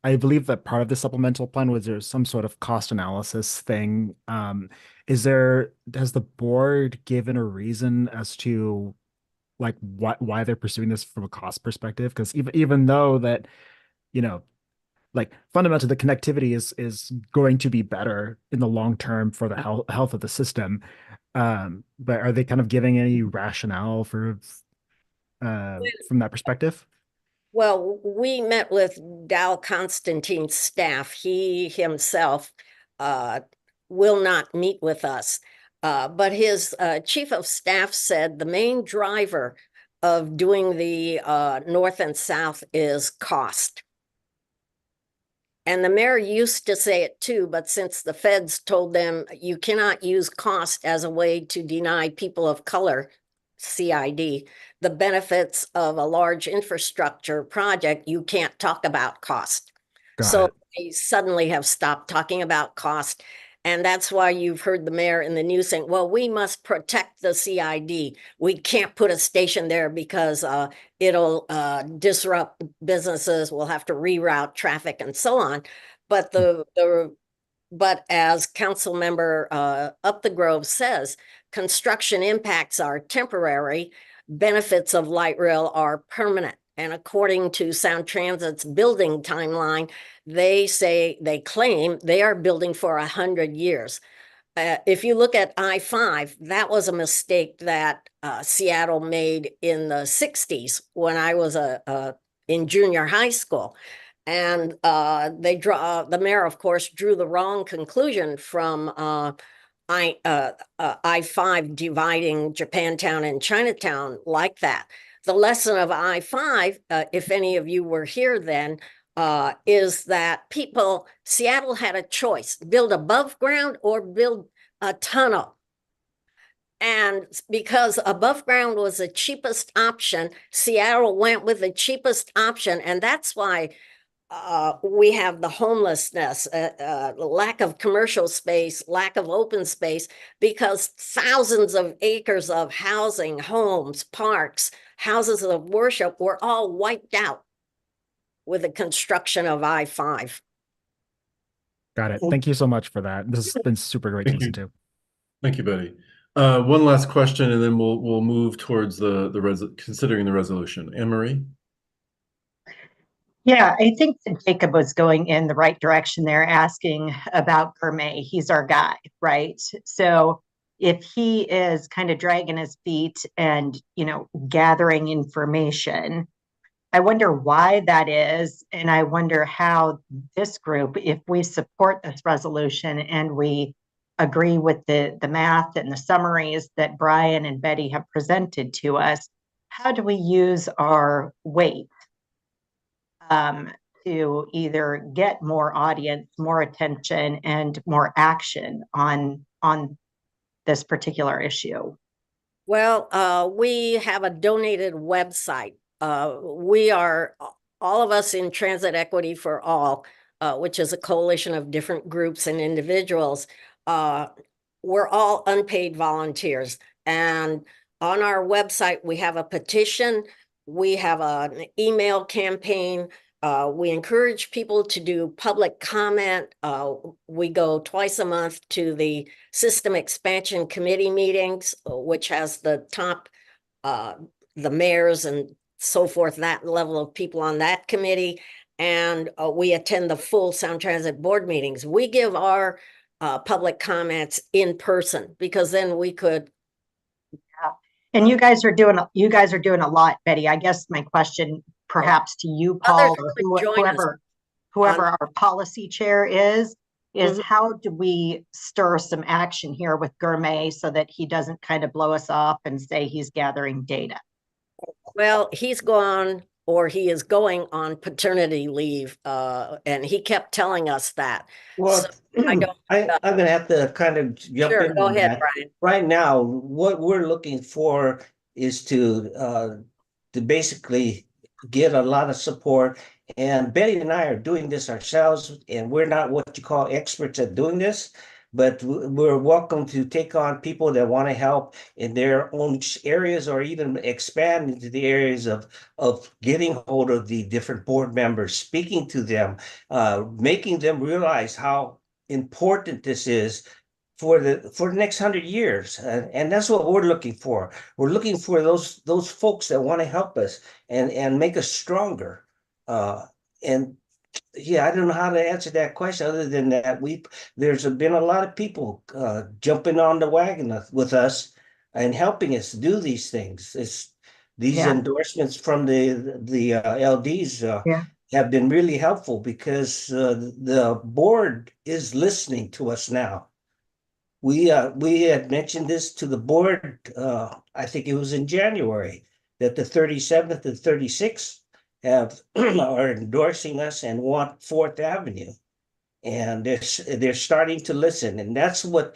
believe that part of the supplemental plan was there some sort of cost analysis thing. Has the board given a reason as to like why they're pursuing this from a cost perspective? Because even though that, you know, like fundamentally the connectivity is going to be better in the long term for the health of the system. But are they kind of giving any rationale for from that perspective? Well, we met with Dow Constantine's staff. He himself will not meet with us. But his chief of staff said the main driver of doing the north and south is cost. And the mayor used to say it too, but since the feds told them you cannot use cost as a way to deny people of color, CID, the benefits of a large infrastructure project, you can't talk about cost. So they suddenly have stopped talking about cost. And that's why you've heard the mayor in the news saying, well, we must protect the CID. We can't put a station there because it'll disrupt businesses. We'll have to reroute traffic and so on. But but as council member Up the Grove says, construction impacts are temporary. Benefits of light rail are permanent. And according to Sound Transit's building timeline, they claim they are building for 100 years. If you look at I-5, that was a mistake that Seattle made in the 60s when I was in junior high school. And the mayor, of course, drew the wrong conclusion from I-5 dividing Japantown and Chinatown like that. The lesson of I-5, if any of you were here then, is that Seattle had a choice, build above ground or build a tunnel. And because above ground was the cheapest option, Seattle went with the cheapest option. And that's why we have the homelessness, lack of commercial space, lack of open space, because thousands of acres of housing, homes, parks, houses of worship were all wiped out with the construction of I-5. Got it. Thank you so much for that. This has been super great to listen to. Thank you, Betty. One last question, and then we'll move towards considering the resolution. Anne Marie? Yeah, I think that Jacob was going in the right direction there, asking about Gramai. He's our guy, right? So if he is kind of dragging his feet and, gathering information, I wonder why that is. And I wonder how this group, if we support this resolution and we agree with the math and the summaries that Brian and Betty have presented to us, how do we use our weight to either get more audience, more attention, and more action on this particular issue? Well, we have a donated website. We are, all of us in Transit Equity for All, which is a coalition of different groups and individuals. We're all unpaid volunteers. And on our website, we have a petition. We have an email campaign. We encourage people to do public comment. We go twice a month to the System Expansion Committee meetings, which has the top, the mayors and so forth, that level of people on that committee. And we attend the full Sound Transit board meetings. We give our public comments in person because then we could. Yeah. And you guys are doing a lot, Betty. I guess my question perhaps to you, Paul, or whoever our policy chair is how do we stir some action here with Gourmet so that he doesn't kind of blow us off and say he's gathering data? Well, he's gone, or he is going on paternity leave, and he kept telling us that. Well, so I'm going to have to kind of jump in. Go ahead, Brian. Right now, what we're looking for is to basically get a lot of support. And Betty and I are doing this ourselves, and we're not what you call experts at doing this, but we're welcome to take on people that want to help in their own areas or even expand into the areas of getting hold of the different board members, speaking to them, making them realize how important this is for the next 100 years. And that's what we're looking for. We're looking for those folks that want to help us and make us stronger. And yeah, I don't know how to answer that question other than that there's been a lot of people jumping on the wagon with us and helping us do these things. These endorsements from the LDs have been really helpful because the board is listening to us now. We had mentioned this to the board, I think it was in January, that the 37th and 36th are endorsing us and want 4th Avenue. And they're starting to listen. And that's what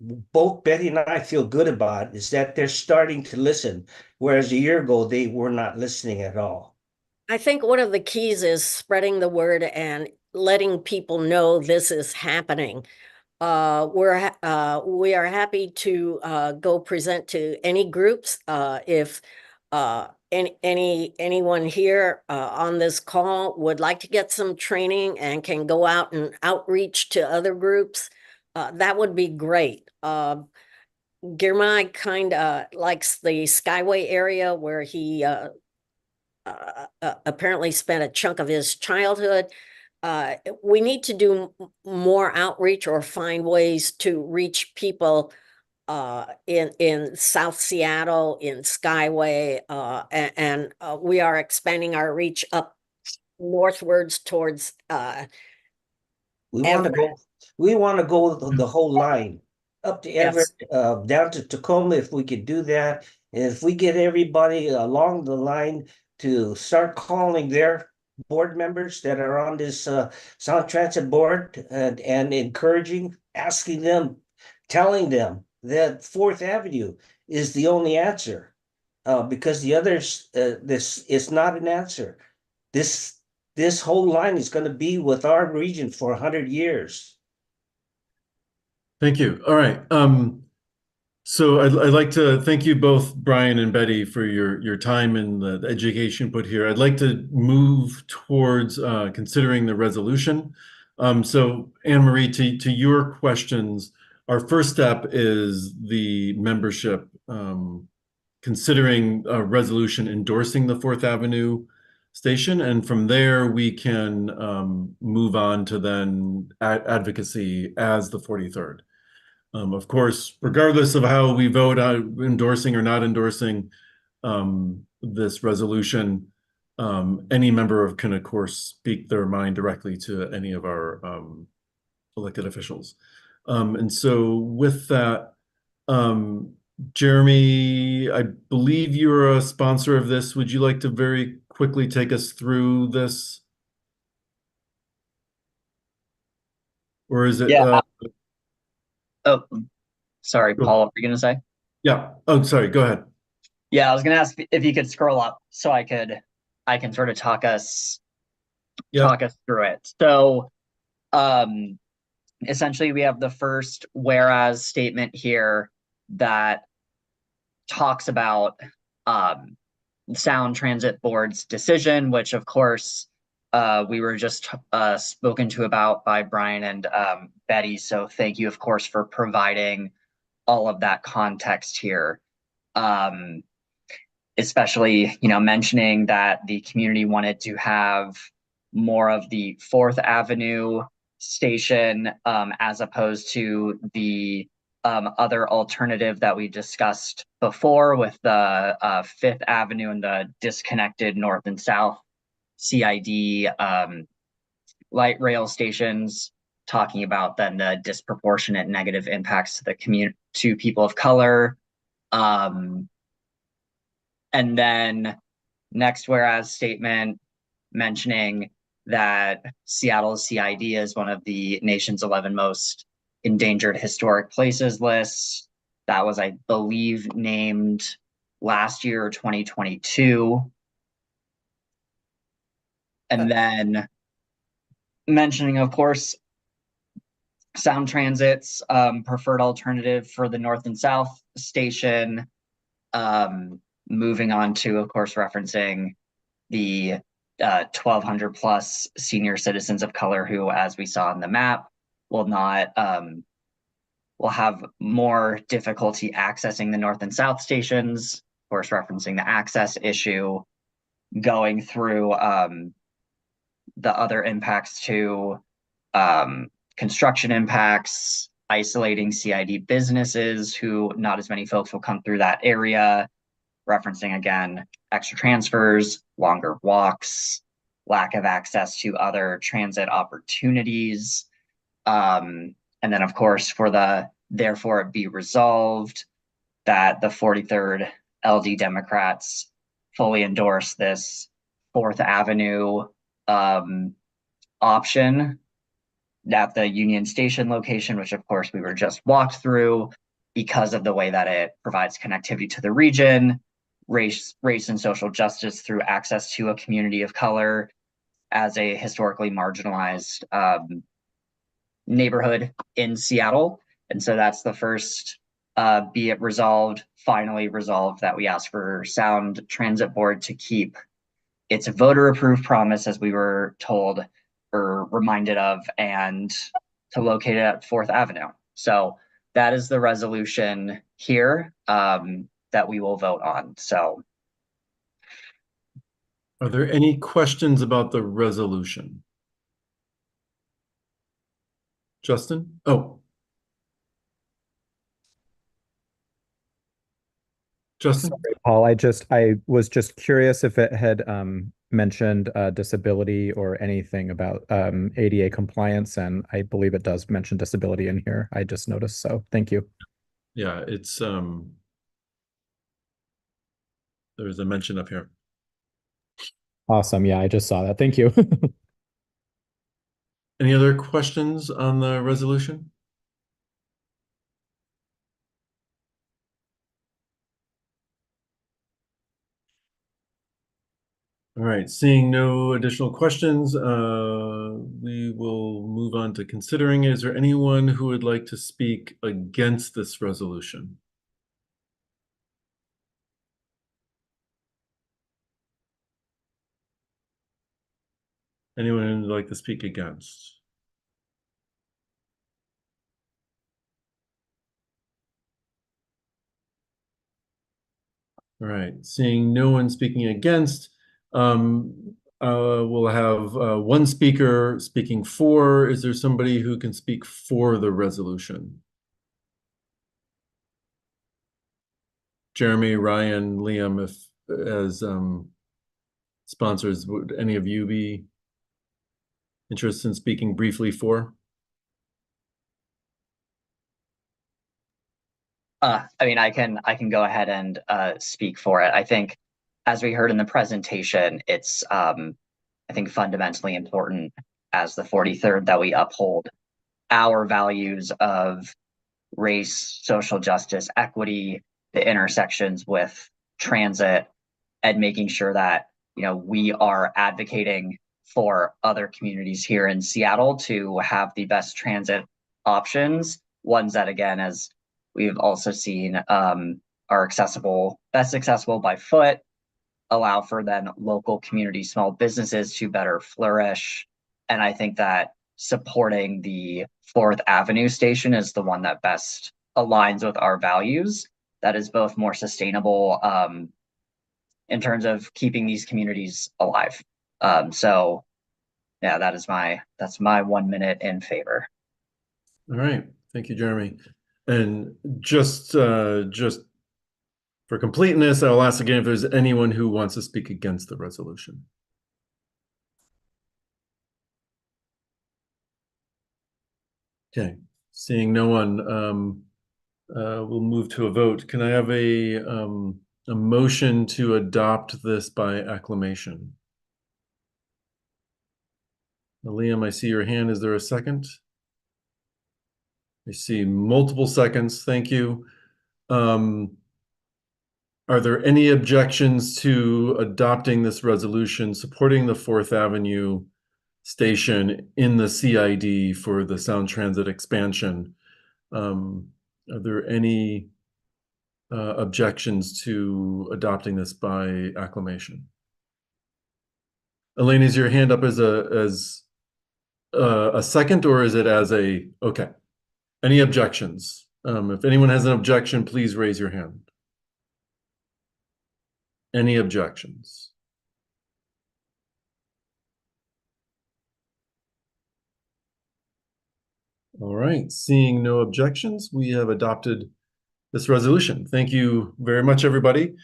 both Betty and I feel good about, is that they're starting to listen. Whereas a year ago, they were not listening at all. I think one of the keys is spreading the word and letting people know this is happening. We are happy to go present to any groups. If anyone here on this call would like to get some training and can go out and outreach to other groups, that would be great. Girmay kind of likes the Skyway area where he apparently spent a chunk of his childhood. We need to do more outreach or find ways to reach people in South Seattle, in Skyway, and we are expanding our reach up northwards towards we want to go the whole line up to Everett, down to Tacoma, if we could do that. And if we get everybody along the line to start calling their board members that are on this Sound Transit board and encouraging, asking them, telling them that 4th Avenue is the only answer, because the others, this is not an answer. This whole line is going to be with our region for 100 years. Thank you. All right. So I'd like to thank you both, Brian and Betty, for your time and the education put here. I'd like to move towards considering the resolution. So Anne Marie, to your questions, our first step is the membership considering a resolution endorsing the 4th Avenue station. And from there, we can move on to then advocacy as the 43rd. Of course, regardless of how we vote, endorsing or not endorsing this resolution, any member can, of course, speak their mind directly to any of our elected officials. And so with that, Jeremy, I believe you're a sponsor of this. Would you like to very quickly take us through this? Or is it? Yeah. Oh, sorry, Paul, what were you going to say? Yeah. Oh, sorry. Go ahead. Yeah, I was going to ask if you could scroll up so I can sort of talk us through it. So, essentially, we have the first whereas statement here that talks about Sound Transit Board's decision, which of course we were just spoken to about by Brian and Betty. So thank you, of course, for providing all of that context here. Especially, mentioning that the community wanted to have more of the 4th Avenue station as opposed to the other alternative that we discussed before with the 5th Avenue and the disconnected north and south CID light rail stations, talking about then the disproportionate negative impacts to the community, to people of color. And then next whereas statement mentioning that Seattle's CID is one of the nation's 11 most endangered historic places lists. That was, I believe, named last year, 2022. And then mentioning, of course, Sound Transit's preferred alternative for the north and south station. Moving on to, of course, referencing the 1,200 plus senior citizens of color who, as we saw on the map, will have more difficulty accessing the north and south stations. Of course, referencing the access issue, going through the other impacts to construction impacts, isolating CID businesses who not as many folks will come through that area, referencing again extra transfers, longer walks, lack of access to other transit opportunities. And then, of course, for the therefore it be resolved that the 43rd LD Democrats fully endorse this 4th Avenue option at the Union Station location, which of course we were just walked through because of the way that it provides connectivity to the region, race and social justice through access to a community of color as a historically marginalized neighborhood in Seattle. And so that's the first be it resolved, finally resolved, that we ask for Sound Transit Board to keep its voter approved promise, as we were told or reminded of, and to locate it at 4th Avenue. So that is the resolution here that we will vote on. So, are there any questions about the resolution? Justin? Oh. Justin? Sorry, Paul, I was just curious if it had mentioned disability or anything about ADA compliance, and I believe it does mention disability in here. I just noticed, so thank you. Yeah, it's there's a mention up here. Awesome. Yeah, I just saw that. Thank you. Any other questions on the resolution? All right, seeing no additional questions, we will move on to considering. Is there anyone who would like to speak against this resolution? Anyone who would like to speak against? All right, seeing no one speaking against, we'll have one speaker speaking for. Is there somebody who can speak for the resolution? Jeremy, Ryan, Liam, if as sponsors, would any of you be interested in speaking briefly for? I mean, I can go ahead and speak for it. I think, as we heard in the presentation, it's I think fundamentally important as the 43rd that we uphold our values of race, social justice, equity, the intersections with transit, and making sure that, you know, we are advocating for other communities here in Seattle to have the best transit options, ones that, again, as we've also seen, are best accessible by foot, allow for then local community small businesses to better flourish. And I think that supporting the 4th Avenue station is the one that best aligns with our values. That is both more sustainable in terms of keeping these communities alive. So yeah, that's my 1 minute in favor. All right, thank you, Jeremy. And just for completeness, I'll ask again if there's anyone who wants to speak against the resolution. Okay, seeing no one, we'll move to a vote. Can I have a motion to adopt this by acclamation? Liam, I see your hand. Is there a second? I see multiple seconds. Thank you. Are there any objections to adopting this resolution supporting the 4th Avenue station in the CID for the Sound Transit expansion? Are there any objections to adopting this by acclamation? Elaine, is your hand up as a second, or is it as a, okay. Any objections? If anyone has an objection, please raise your hand. Any objections? All right, seeing no objections, we have adopted this resolution. Thank you very much, everybody.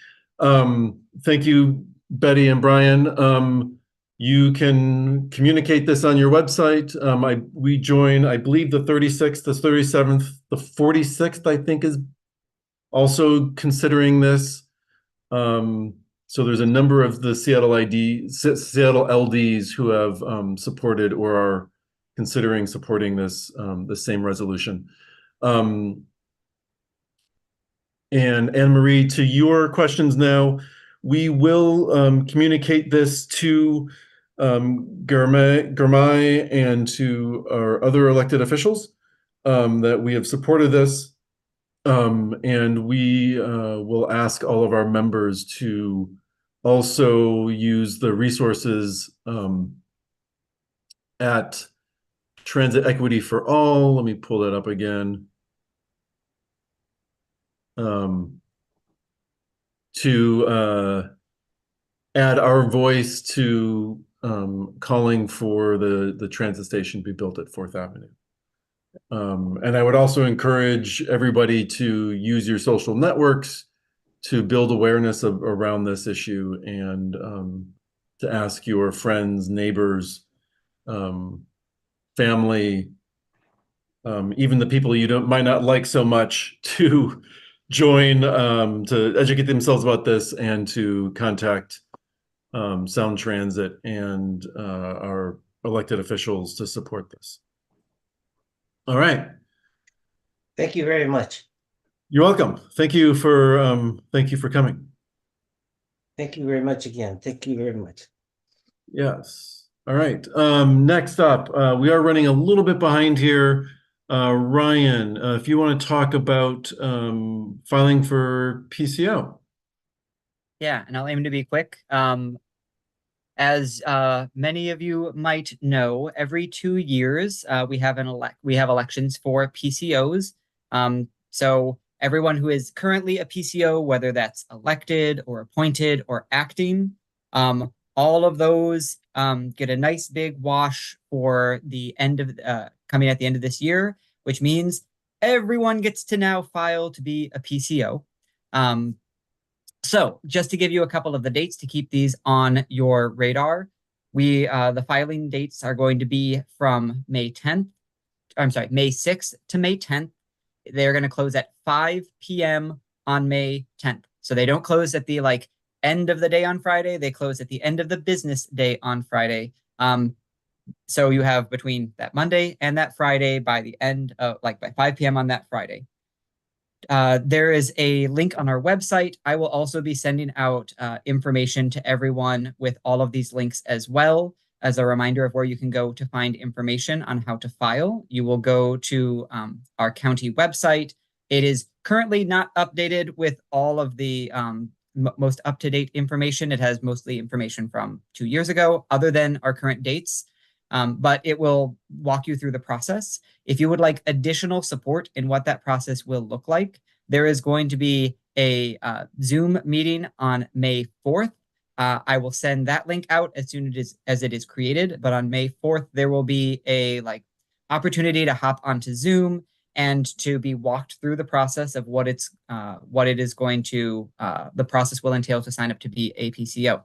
Thank you, Betty and Brian. You can communicate this on your website. We join, I believe, the 36th, the 37th, the 46th, I think, is also considering this. So there's a number of the Seattle LDs who have supported or are considering supporting this the same resolution. And Anne-Marie, to your questions now, we will communicate this to Gurmai and to our other elected officials that we have supported this. And we will ask all of our members to also use the resources at Transit Equity for All. Let me pull that up again. To add our voice to calling for the transit station to be built at 4th Avenue. And I would also encourage everybody to use your social networks to build awareness around this issue, and to ask your friends, neighbors, family, even the people you might not like so much, to join, to educate themselves about this, and to contact Sound Transit and our elected officials to support this. All right. Thank you very much. You're welcome. Thank you for coming. Thank you very much again. Thank you very much. Yes. All right. Next up, we are running a little bit behind here. Ryan, if you want to talk about filing for PCO. Yeah, and I'll aim to be quick. As many of you might know, every 2 years we have elections for PCOs. So everyone who is currently a PCO, whether that's elected or appointed or acting, all of those get a nice big wash for the end of coming at the end of this year, which means everyone gets to now file to be a PCO. So just to give you a couple of the dates to keep these on your radar, the filing dates are going to be from May 6th to May 10th. They're going to close at 5 p.m. on May 10th. So they don't close at the end of the day on Friday. They close at the end of the business day on Friday. So you have between that Monday and that Friday by the end of by 5 p.m. on that Friday. There is a link on our website. I will also be sending out information to everyone with all of these links as well as a reminder of where you can go to find information on how to file. You will go to our county website. It is currently not updated with all of the most up-to-date information. It has mostly information from 2 years ago, other than our current dates. But it will walk you through the process. If you would like additional support in what that process will look like, there is going to be a Zoom meeting on May 4th. I will send that link out as soon as it is created. But on May 4th, there will be a opportunity to hop onto Zoom and to be walked through the process of what it is going to the process will entail to sign up to be a PCO.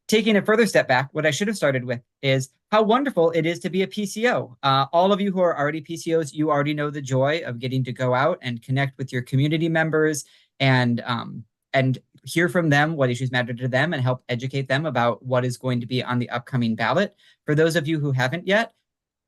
Taking a further step back, what I should have started with is how wonderful it is to be a PCO. All of you who are already PCOs, you already know the joy of getting to go out and connect with your community members and hear from them what issues matter to them and help educate them about what is going to be on the upcoming ballot. For those of you who haven't yet,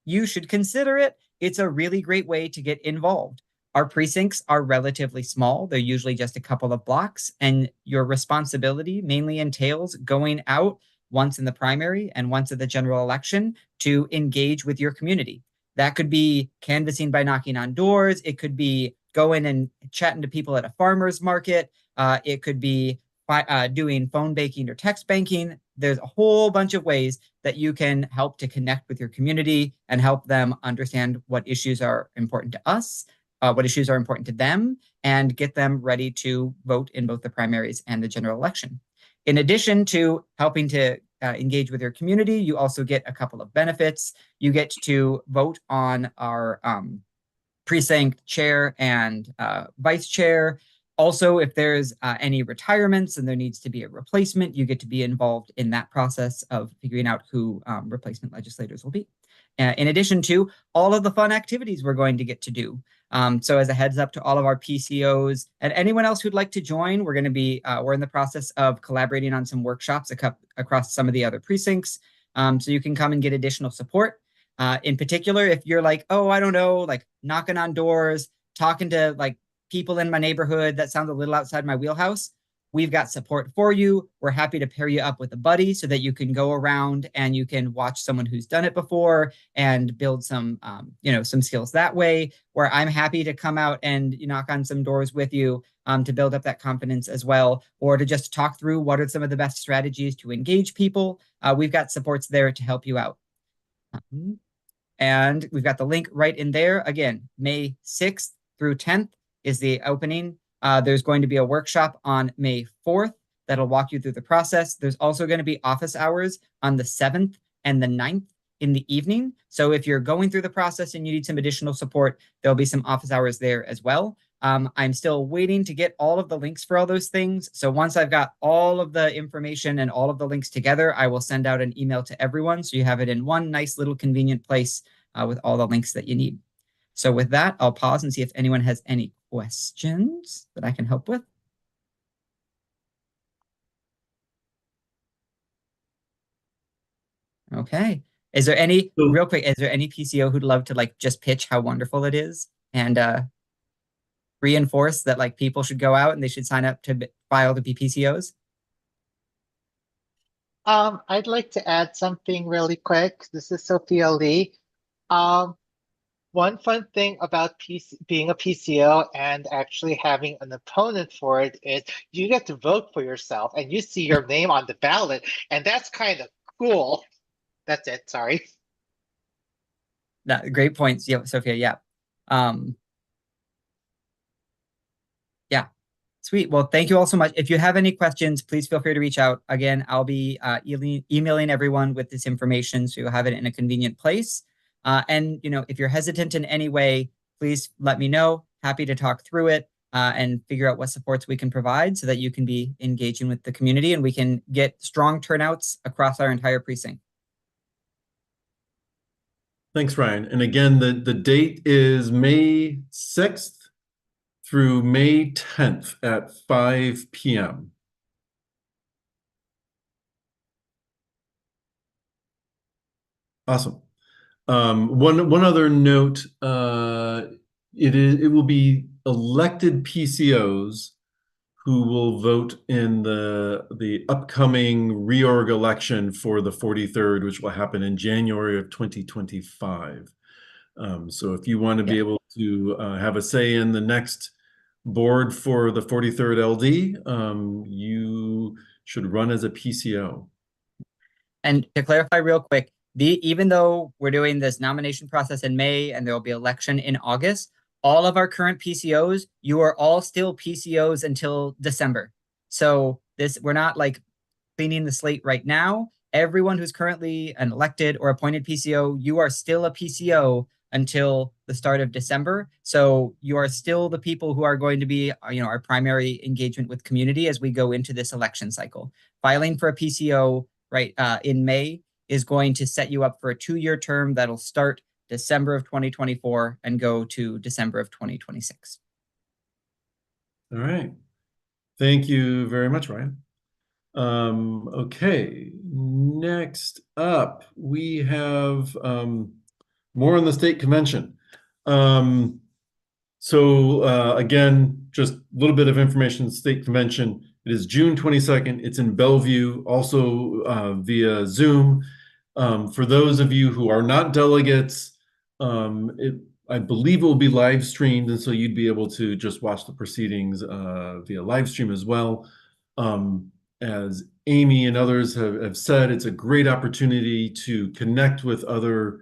you should consider it. It's a really great way to get involved. Our precincts are relatively small. They're usually just a couple of blocks, and your responsibility mainly entails going out once in the primary and once at the general election to engage with your community. That could be canvassing by knocking on doors. It could be going and chatting to people at a farmer's market. It could be doing phone banking or text banking. There's a whole bunch of ways that you can help to connect with your community and help them understand what issues are important to us, what issues are important to them, and get them ready to vote in both the primaries and the general election. In addition to helping to engage with your community, you also get a couple of benefits. You get to vote on our precinct chair and vice chair. Also, if there's any retirements and there needs to be a replacement, you get to be involved in that process of figuring out who replacement legislators will be. In addition to all of the fun activities we're going to get to do. So as a heads up to all of our PCOs and anyone else who'd like to join, we're going to be, we're in the process of collaborating on some workshops across some of the other precincts. So you can come and get additional support. In particular, if you're like, oh, I don't know, knocking on doors, talking to people in my neighborhood, that sounds a little outside my wheelhouse. We've got support for you. We're happy to pair you up with a buddy so that you can go around and you can watch someone who's done it before and build some, some skills that way, where I'm happy to come out and knock on some doors with you to build up that confidence as well, or to just talk through what are some of the best strategies to engage people. We've got supports there to help you out. And we've got the link right in there. Again, May 6th through 10th is the opening. There's going to be a workshop on May 4th that'll walk you through the process. There's also going to be office hours on the 7th and the 9th in the evening. So if you're going through the process and you need some additional support, there'll be some office hours there as well. I'm still waiting to get all of the links for all those things. So once I've got all of the information and all of the links together, I will send out an email to everyone so you have it in one nice little convenient place with all the links that you need. So with that, I'll pause and see if anyone has any questions that I can help with. Okay. Is there any, real quick, is there any PCO who'd love to just pitch how wonderful it is and reinforce that people should go out and they should sign up to file to be PCOs? I'd like to add something really quick. This is Sophia Lee. One fun thing about being a PCO and actually having an opponent for it is you get to vote for yourself and you see your name on the ballot, and that's kind of cool. That's it. Sorry. Great points. Yeah, Sophia. Yeah. Yeah. Sweet. Well, thank you all so much. If you have any questions, please feel free to reach out. Again, I'll be emailing everyone with this information so you'll have it in a convenient place. And, if you're hesitant in any way, please let me know. Happy to talk through it. and figure out what supports we can provide so that you can be engaging with the community and we can get strong turnouts across our entire precinct. Thanks, Ryan. And again, the date is May 6th through May 10th at 5 p.m. Awesome. One other note, it will be elected PCOs who will vote in the upcoming reorg election for the 43rd, which will happen in January of 2025. So if you want to be able to have a say in the next board for the 43rd LD, you should run as a PCO. And to clarify real quick, even though we're doing this nomination process in May and there will be election in August, all of our current PCOs, you are all still PCOs until December. So we're not like cleaning the slate right now. Everyone who's currently an elected or appointed PCO, you are still a PCO until the start of December. So you are still the people who are going to be, our primary engagement with community as we go into this election cycle. Filing for a PCO in May is going to set you up for a 2-year term that'll start December of 2024 and go to December of 2026. All right. Thank you very much, Ryan. Okay, next up, we have more on the state convention. Again, just a little bit of information, state convention. It is June 22nd. It's in Bellevue, also via Zoom. For those of you who are not delegates, I believe it will be live streamed, and so you'd be able to just watch the proceedings via live stream as well. As Amy and others have said, it's a great opportunity to connect with other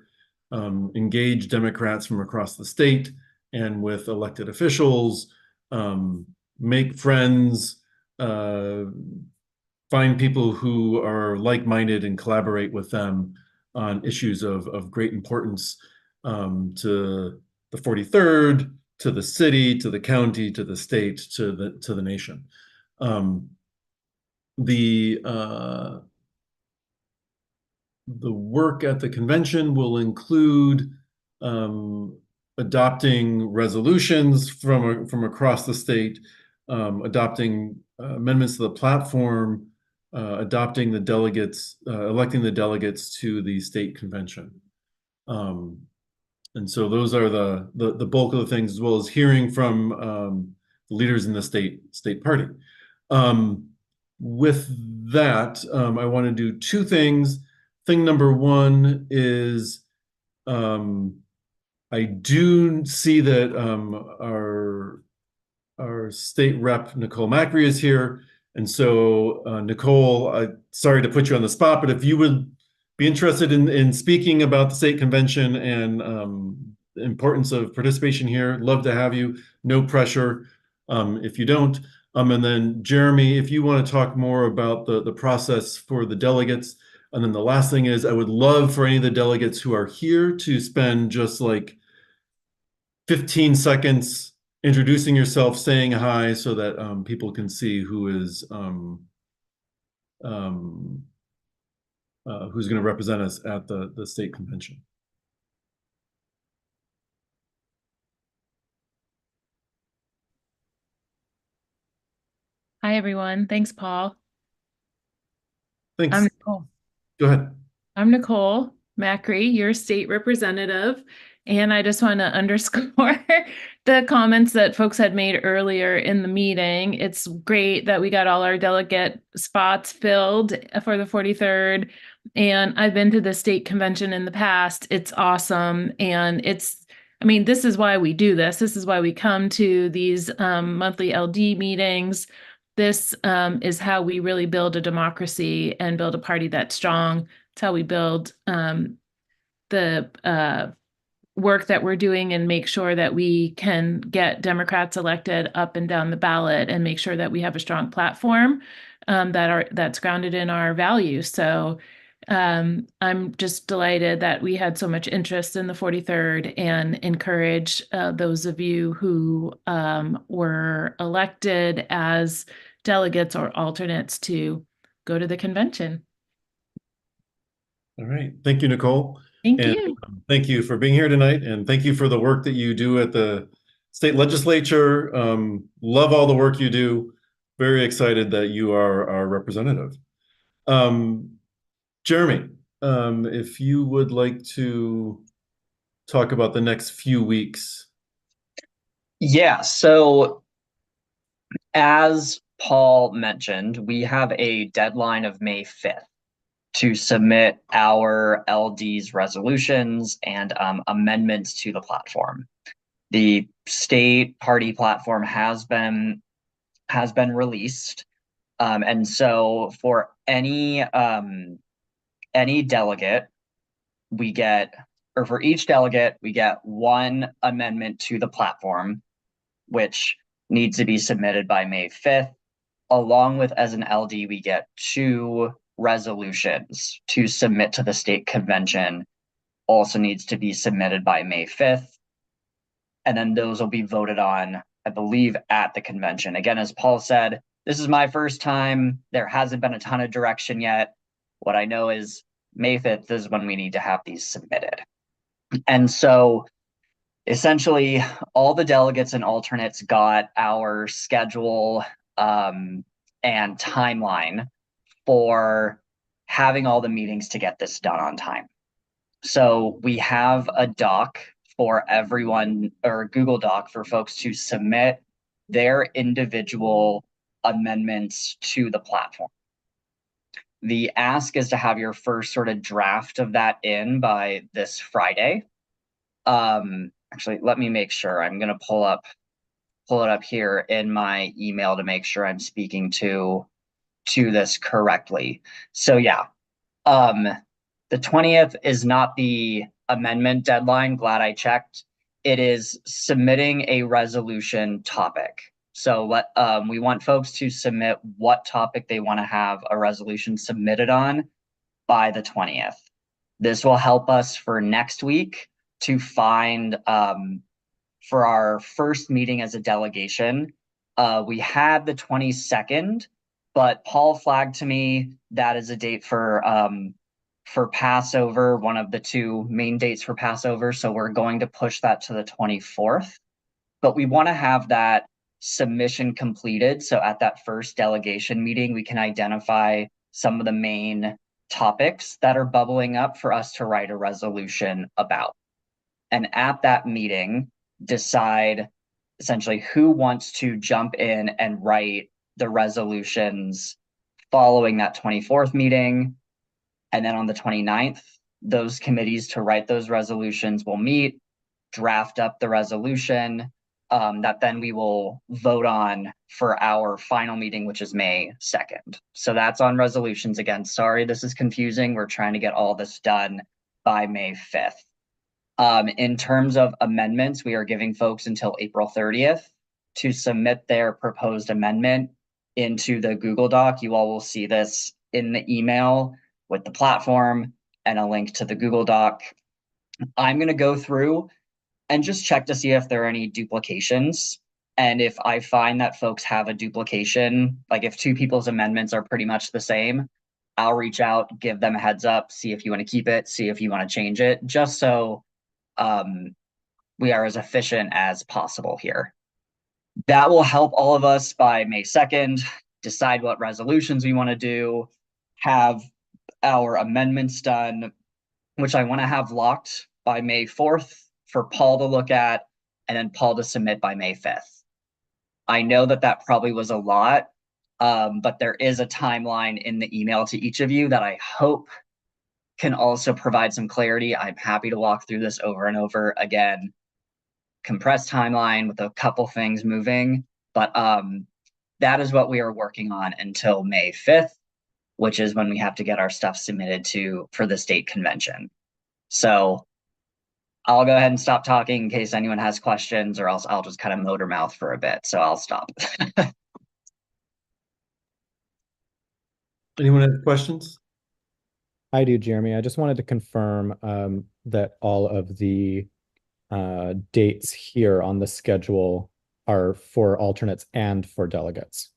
engaged Democrats from across the state and with elected officials, make friends, find people who are like-minded and collaborate with them on issues of great importance to the 43rd, to the city, to the county, to the state, to the nation. The work at the convention will include adopting resolutions from across the state, adopting amendments to the platform, adopting the delegates, electing the delegates to the state convention. And so those are the bulk of the things, as well as hearing from the leaders in the state party. With that, I want to do two things. Thing number one is I do see that our state rep, Nicole Macri, is here. And so, Nicole, sorry to put you on the spot, but if you would be interested in speaking about the state convention and the importance of participation here, love to have you. No pressure if you don't. And then Jeremy, if you want to talk more about the process for the delegates. And then the last thing is, I would love for any of the delegates who are here to spend just like 15 seconds introducing yourself, saying hi, so that people can see who is who's going to represent us at the state convention. Hi, everyone. Thanks, Paul. Thanks. I'm Nicole. Go ahead. I'm Nicole Macri, your state representative. And I just want to underscore the comments that folks had made earlier in the meeting. It's great that we got all our delegate spots filled for the 43rd. And I've been to the state convention in the past. It's awesome. And this is why we do this. This is why we come to these monthly LD meetings. This is how we really build a democracy and build a party that's strong. It's how we build the work that we're doing and make sure that we can get Democrats elected up and down the ballot and make sure that we have a strong platform that's grounded in our values. So I'm just delighted that we had so much interest in the 43rd and encourage those of you who were elected as delegates or alternates to go to the convention. All right. Thank you, Nicole. Thank And you. thank you for being here tonight. And thank you for the work that you do at the state legislature. Love all the work you do. Very excited that you are our representative. Jeremy, if you would like to talk about the next few weeks. Yeah, so as Paul mentioned, we have a deadline of May 5th to submit our LD's resolutions and amendments to the platform. The state party platform has been released. And so for any delegate, for each delegate, we get one amendment to the platform, which needs to be submitted by May 5th. Along with, as an LD, we get 2 resolutions to submit to the state convention, also needs to be submitted by May 5th. And then those will be voted on, I believe, at the convention. Again, as Paul said, this is my first time. There hasn't been a ton of direction yet. What I know is May 5th is when we need to have these submitted. And so essentially all the delegates and alternates got our schedule and timeline for having all the meetings to get this done on time. So we have a doc for everyone, or a Google Doc for folks to submit their individual amendments to the platform. The ask is to have your first sort of draft of that in by this Friday. Actually, let me make sure. I'm going to pull it up here in my email to make sure I'm speaking to this correctly. So yeah, the 20th is not the amendment deadline. Glad I checked. It is submitting a resolution topic. So we want folks to submit what topic they want to have a resolution submitted on by the 20th. This will help us for next week to find, for our first meeting as a delegation, we had the 22nd, but Paul flagged to me that is a date for Passover, one of the 2 main dates for Passover. So we're going to push that to the 24th, but we want to have that submission completed. So at that first delegation meeting, we can identify some of the main topics that are bubbling up for us to write a resolution about. And at that meeting, decide essentially who wants to jump in and write the resolutions following that 24th meeting. And then on the 29th, those committees to write those resolutions will meet, draft up the resolution that then we will vote on for our final meeting, which is May 2nd. So that's on resolutions. Again, sorry, this is confusing. We're trying to get all this done by May 5th. In terms of amendments, we are giving folks until April 30th to submit their proposed amendment into the Google Doc. You all will see this in the email with the platform and a link to the Google Doc. I'm going to go through and just check to see if there are any duplications. And if I find that folks have a duplication, like if 2 people's amendments are pretty much the same, I'll reach out, give them a heads up, see if you want to keep it, see if you want to change it, just so we are as efficient as possible here. That will help all of us by May 2nd, decide what resolutions we want to do, have our amendments done, which I want to have locked by May 4th for Paul to look at, and then Paul to submit by May 5th. I know that probably was a lot, but there is a timeline in the email to each of you that I hope can also provide some clarity. I'm happy to walk through this over and over again. Compressed timeline with a couple things moving, but that is what we are working on until May 5th, which is when we have to get our stuff submitted for the state convention. So I'll go ahead and stop talking in case anyone has questions, or else I'll just kind of motor mouth for a bit. So I'll stop. Anyone have questions? I do, Jeremy. I just wanted to confirm that all of the dates here on the schedule are for alternates and for delegates.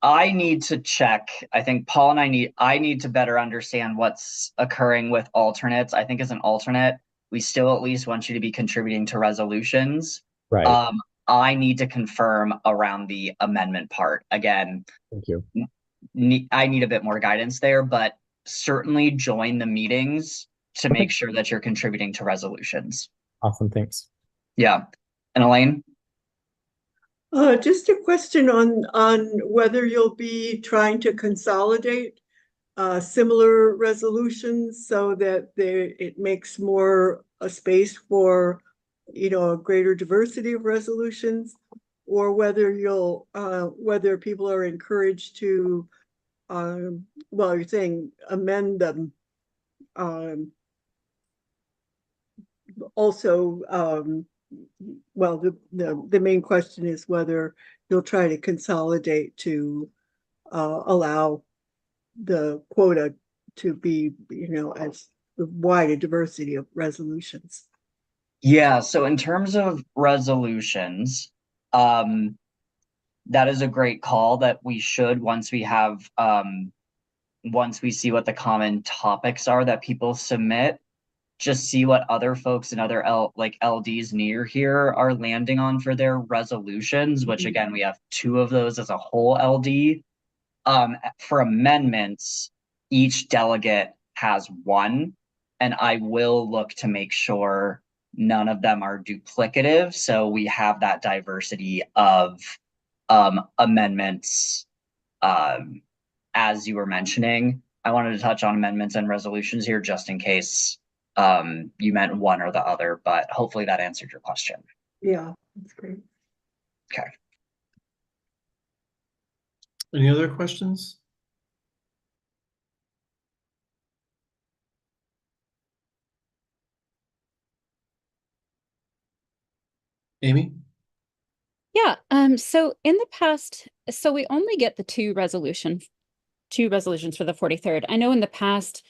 I need to check. I think Paul and I need to better understand what's occurring with alternates. I think as an alternate, we still at least want you to be contributing to resolutions. Right. I need to confirm around the amendment part. Again, thank you. I need a bit more guidance there, but certainly join the meetings to make sure that you're contributing to resolutions. Awesome, thanks. Yeah. And Elaine? Just a question on whether you'll be trying to consolidate similar resolutions so that it makes more a space for, a greater diversity of resolutions, or whether whether people are encouraged to, you're saying amend them. Also, the main question is whether you'll try to consolidate to allow the quota to be, as wide a diversity of resolutions. Yeah, so in terms of resolutions, that is a great call that we should, once we see what the common topics are that people submit, just see what other folks and other LDs near here are landing on for their resolutions, which again, we have 2 of those as a whole LD. For amendments, each delegate has 1, and I will look to make sure none of them are duplicative. So we have that diversity of amendments. As you were mentioning, I wanted to touch on amendments and resolutions here just in case you meant one or the other, but hopefully that answered your question. Yeah, that's great. Okay. Any other questions? Amy? Yeah, so in the past, so we only get the two resolutions for the 43rd. I know in the past,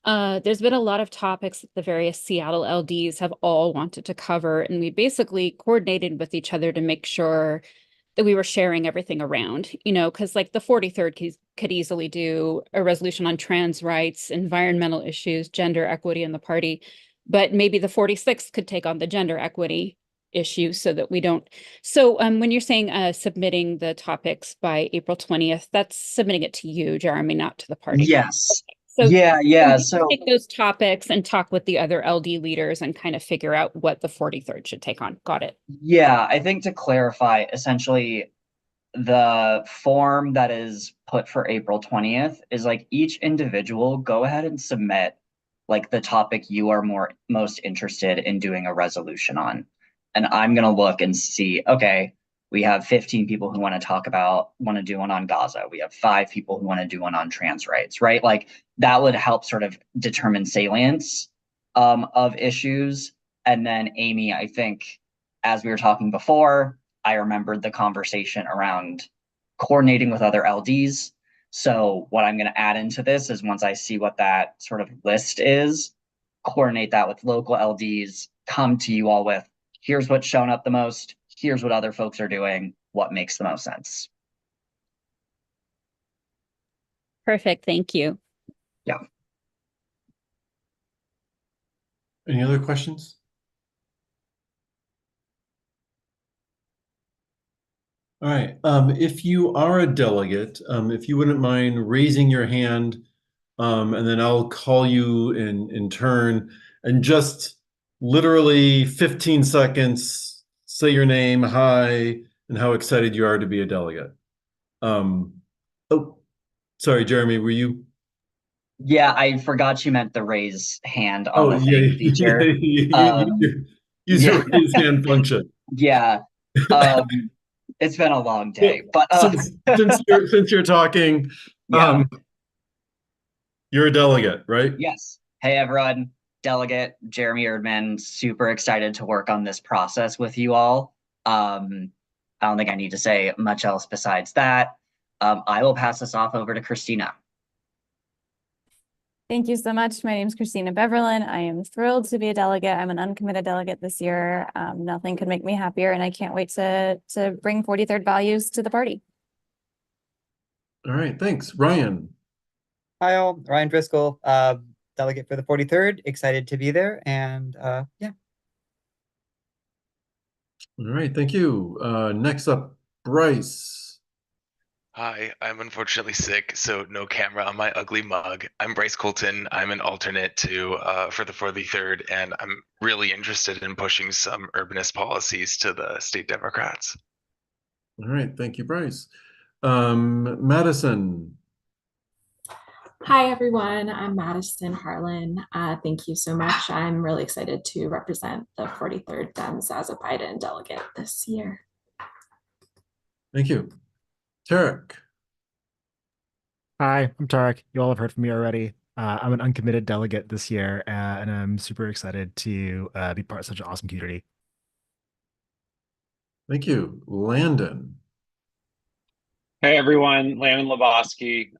there's been a lot of topics that the various Seattle LDs have all wanted to cover, and we basically coordinated with each other to make sure that we were sharing everything around, because like the 43rd could easily do a resolution on trans rights, environmental issues, gender equity in the party, but maybe the 46th could take on the gender equity issue so that we don't. So when you're saying submitting the topics by April 20th, that's submitting it to you, Jeremy, not to the party. Yes. So yeah. So take those topics and talk with the other LD leaders and kind of figure out what the 43rd should take on. Got it. Yeah, I think to clarify, essentially, the form that is put for April 20th is like each individual go ahead and submit like the topic you are most interested in doing a resolution on. And I'm going to look and see, okay, we have 15 people who want to do one on Gaza. We have 5 people who want to do one on trans rights, right? Like that would help sort of determine salience of issues. And then Amy, I think, as we were talking before, I remembered the conversation around coordinating with other LDs. So what I'm going to add into this is once I see what that sort of list is, coordinate that with local LDs, come to you all with, here's what's shown up the most, here's what other folks are doing, what makes the most sense. Perfect, thank you. Yeah. Any other questions? All right, if you are a delegate, if you wouldn't mind raising your hand, and then I'll call you in turn, and just literally 15 seconds, say your name, hi, and how excited you are to be a delegate. Oh, sorry, Jeremy, were you? Yeah, I forgot you meant the raise hand on the thing feature. Use your raise hand function. Yeah. It's been a long day, but since you're talking, yeah. You're a delegate, right? Yes. Hey, everyone. Delegate Jeremy Erdman. Super excited to work on this process with you all. I don't think I need to say much else besides that. I will pass this off over to Christina. Thank you so much. My name is Christina Beverlin. I am thrilled to be a delegate. I'm an uncommitted delegate this year. Nothing could make me happier, and I can't wait to bring 43rd values to the party. All right, thanks. Ryan. Hi all, Ryan Driscoll, delegate for the 43rd. Excited to be there, and yeah. All right, thank you. Next up, Bryce. Hi, I'm unfortunately sick, so no camera on my ugly mug. I'm Bryce Colton. I'm an alternate to for the 43rd, and I'm really interested in pushing some urbanist policies to the state Democrats. All right, thank you, Bryce. Madison. Hi, everyone. I'm Madison Harlan. Thank you so much. I'm really excited to represent the 43rd Dems as a Biden delegate this year. Thank you. Tarek. Hi, I'm Tarek. You all have heard from me already. I'm an uncommitted delegate this year, and I'm super excited to be part of such an awesome community. Thank you. Landon. Hey everyone, Landon Lebowski.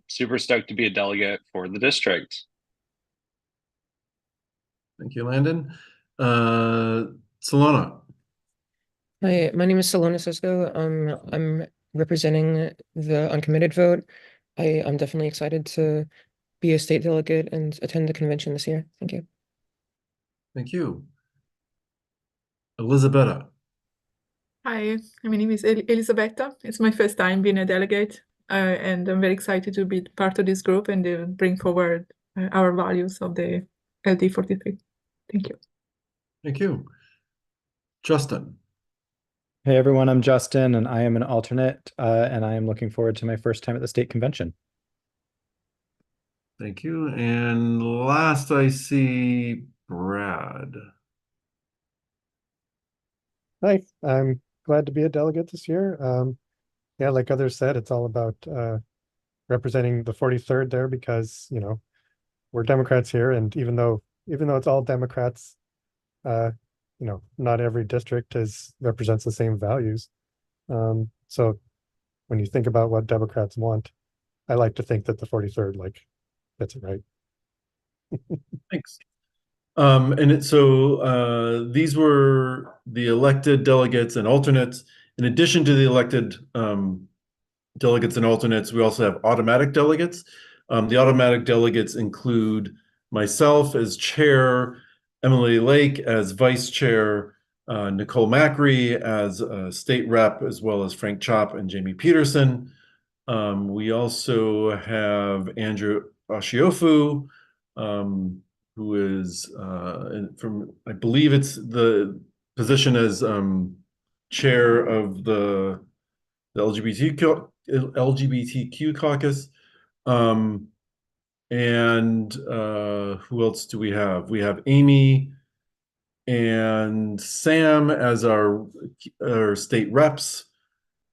Super stoked to be a delegate for the district. Thank you, Landon. Solana. Hi, my name is Solana Cisco. I'm representing the uncommitted vote. I'm definitely excited to be a state delegate and attend the convention this year. Thank you. Thank you. Elisabetta. Hi, my name is Elisabetta. It's my first time being a delegate, and I'm very excited to be part of this group and bring forward our values of the LD43. Thank you. Thank you. Justin. Hey everyone, I'm Justin and I am an alternate and I am looking forward to my first time at the state convention. Thank you. And last I see Brad. Hi, I'm glad to be a delegate this year. Yeah, like others said, it's all about representing the 43rd there because, you know, we're Democrats here, and even though it's all Democrats, you know, not every district represents the same values. So when you think about what Democrats want, I like to think that the 43rd gets it right. Thanks. These were the elected delegates and alternates. In addition to the elected delegates and alternates, we also have automatic delegates. The automatic delegates include myself as chair, Emily Lake as vice chair, Nicole Macri as state rep, as well as Frank Chop and Jamie Peterson. We also have Andrew Oshiofu, who is from, I believe it's the position as chair of the LGBTQ caucus. And who else do we have? We have Amy and Sam as our state reps.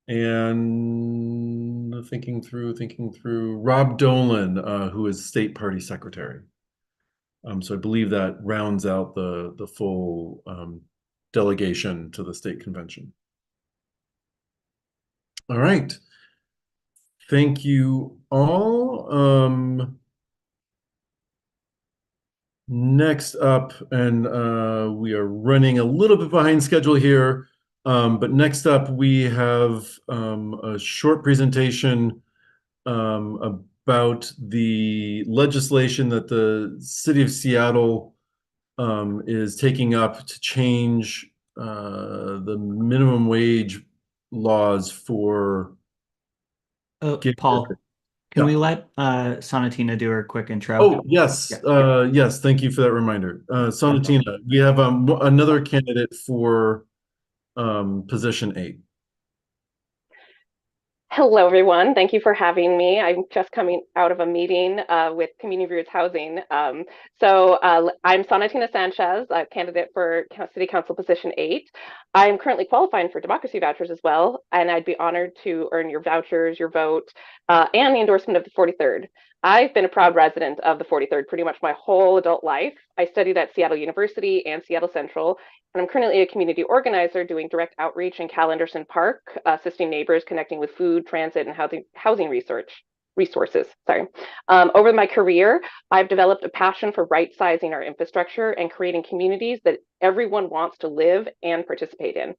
And thinking through Rob Dolan, who is state party secretary. So I believe that rounds out the full delegation to the state convention. All right. Thank you all. Next up, and we are running a little bit behind schedule here, but next up we have a short presentation about the legislation that the city of Seattle is taking up to change the minimum wage laws for Paul, can we let Sonatina do her quick intro? Oh, yes. Yes, thank you for that reminder. Sonatina, we have another candidate for position 8. Hello, everyone. Thank you for having me. I'm just coming out of a meeting with Community Roots Housing. I'm Sonatina Sanchez, a candidate for City Council position 8. I'm currently qualifying for democracy vouchers as well, and I'd be honored to earn your vouchers, your vote, and the endorsement of the 43rd. I've been a proud resident of the 43rd pretty much my whole adult life. I studied at Seattle University and Seattle Central, and I'm currently a community organizer doing direct outreach in Cal Anderson Park, assisting neighbors connecting with food, transit, and housing research. resources. Sorry. Over my career, I've developed a passion for right-sizing our infrastructure and creating communities that everyone wants to live and participate in.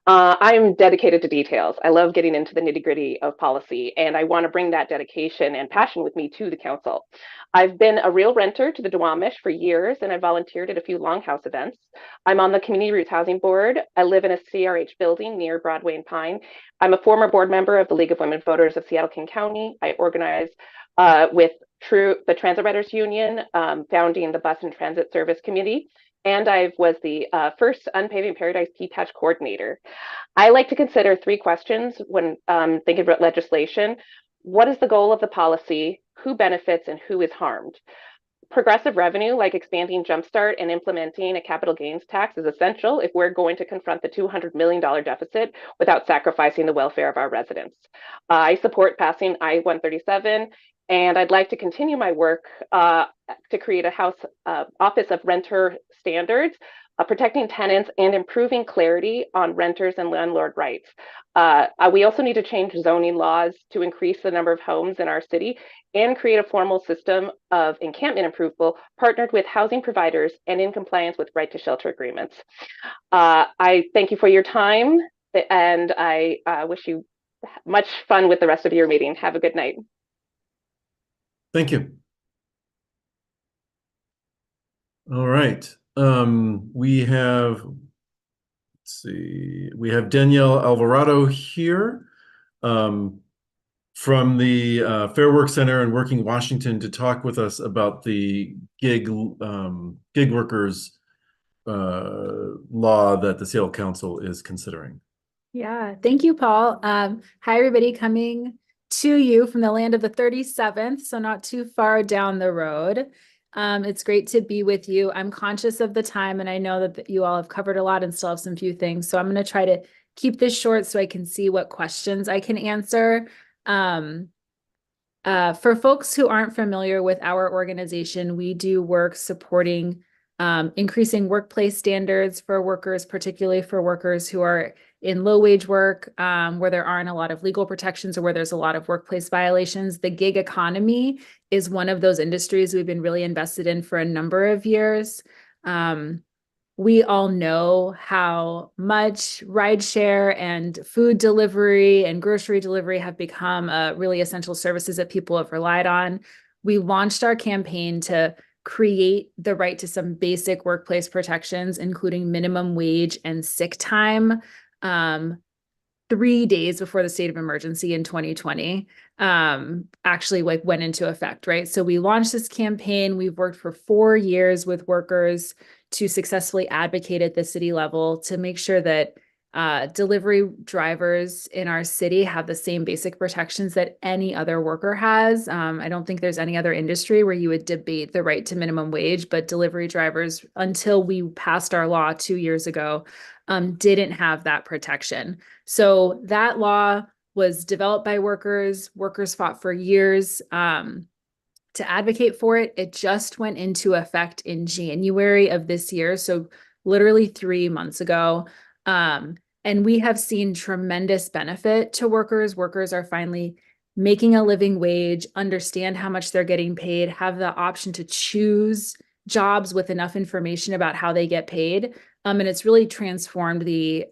I'm dedicated to details. I love getting into the nitty-gritty of policy, and I want to bring that dedication and passion with me to the council. I've been a real renter to the Duwamish for years, and I volunteered at a few Longhouse events. I'm on the Community Roots Housing Board. I live in a CRH building near Broadway and Pine. I'm a former board member of the League of Women Voters of Seattle-King County. I organize with the Transit Writers Union, founding the Bus and Transit Service Committee, and I was the first Unpaving Paradise P-Patch coordinator. I like to consider 3 questions when thinking about legislation. What is the goal of the policy? Who benefits and who is harmed? Progressive revenue, like expanding Jumpstart and implementing a capital gains tax, is essential if we're going to confront the $200 million deficit without sacrificing the welfare of our residents. I support passing I-137, and I'd like to continue my work to create a Office of Renter Standards, protecting tenants and improving clarity on renters and landlord rights. We also need to change zoning laws to increase the number of homes in our city and create a formal system of encampment approval partnered with housing providers and in compliance with right to shelter agreements. I thank you for your time, and I wish you much fun with the rest of your meeting. Have a good night. Thank you. All right. We have, let's see, we have Danielle Alvarado here from the Fair Work Center in Working Washington to talk with us about the gig workers law that the Seattle Council is considering. Yeah, thank you, Paul. Hi, everybody, coming to you from the land of the 37th, so not too far down the road. It's great to be with you. I'm conscious of the time, and I know that you all have covered a lot and still have some few things. So I'm going to try to keep this short so I can see what questions I can answer. For folks who aren't familiar with our organization, we do work supporting increasing workplace standards for workers, particularly for workers who are in low wage work, where there aren't a lot of legal protections or where there's a lot of workplace violations. The gig economy is one of those industries we've been really invested in for a number of years. We all know how much rideshare and food delivery and grocery delivery have become really essential services that people have relied on. We launched our campaign to create the right to some basic workplace protections, including minimum wage and sick time, 3 days before the state of emergency in 2020 actually went into effect, right? So we launched this campaign. We've worked for 4 years with workers to successfully advocate at the city level to make sure that delivery drivers in our city have the same basic protections that any other worker has. I don't think there's any other industry where you would debate the right to minimum wage, but delivery drivers, until we passed our law 2 years ago, didn't have that protection. So that law was developed by workers. Workers fought for years to advocate for it. It just went into effect in January of this year, so literally 3 months ago. And we have seen tremendous benefit to workers. Workers are finally making a living wage, understand how much they're getting paid, have the option to choose jobs with enough information about how they get paid. And it's really transformed the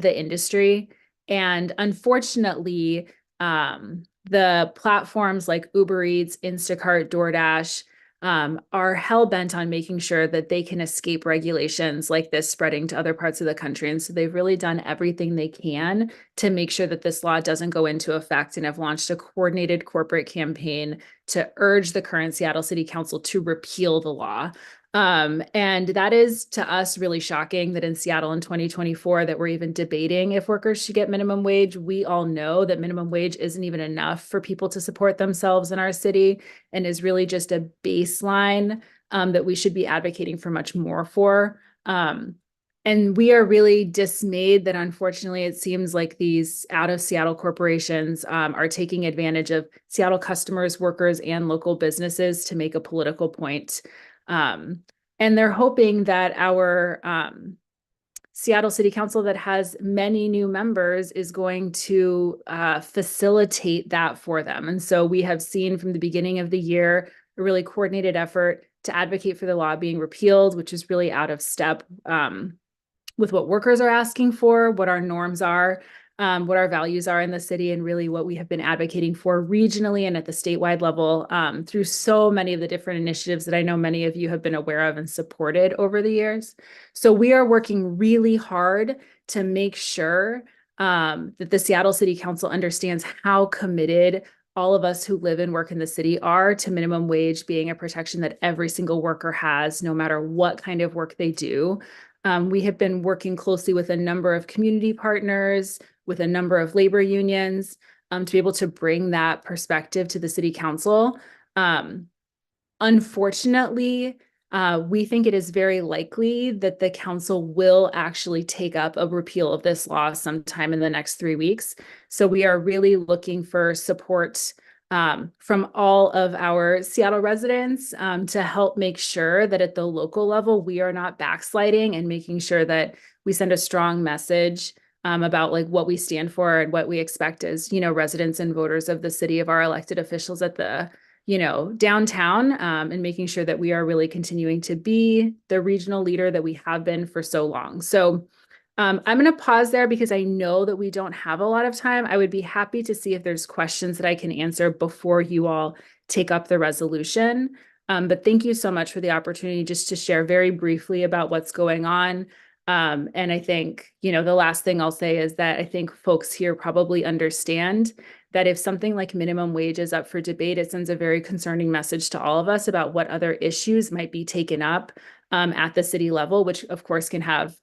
industry. And unfortunately, the platforms like Uber Eats, Instacart, DoorDash are hell-bent on making sure that they can escape regulations like this spreading to other parts of the country. And so they've really done everything they can to make sure that this law doesn't go into effect, and have launched a coordinated corporate campaign to urge the current Seattle City Council to repeal the law. And that is, to us, really shocking that in Seattle in 2024 that we're even debating if workers should get minimum wage. We all know that minimum wage isn't even enough for people to support themselves in our city, and is really just a baseline that we should be advocating for much more for. And we are really dismayed that, unfortunately, it seems like these out of Seattle corporations are taking advantage of Seattle customers, workers, and local businesses to make a political point. And they're hoping that our Seattle City Council that has many new members is going to facilitate that for them. And so we have seen from the beginning of the year a really coordinated effort to advocate for the law being repealed, which is really out of step with what workers are asking for, what our norms are, what our values are in the city, and really what we have been advocating for regionally and at the statewide level through so many of the different initiatives that I know many of you have been aware of and supported over the years. So we are working really hard to make sure that the Seattle City Council understands how committed all of us who live and work in the city are to minimum wage being a protection that every single worker has, no matter what kind of work they do. We have been working closely with a number of community partners, with a number of labor unions, to be able to bring that perspective to the city council. Unfortunately, we think it is very likely that the council will actually take up a repeal of this law sometime in the next 3 weeks. So we are really looking for support from all of our Seattle residents to help make sure that at the local level, we are not backsliding, and making sure that we send a strong message about like what we stand for and what we expect as, residents and voters of the city, of our elected officials at the, downtown, and making sure that we are really continuing to be the regional leader that we have been for so long. So I'm going to pause there because I know that we don't have a lot of time. I would be happy to see if there's questions that I can answer before you all take up the resolution. But thank you so much for the opportunity just to share very briefly about what's going on. And I think, the last thing I'll say is that I think folks here probably understand that if something like minimum wage is up for debate, it sends a very concerning message to all of us about what other issues might be taken up at the city level, which of course can have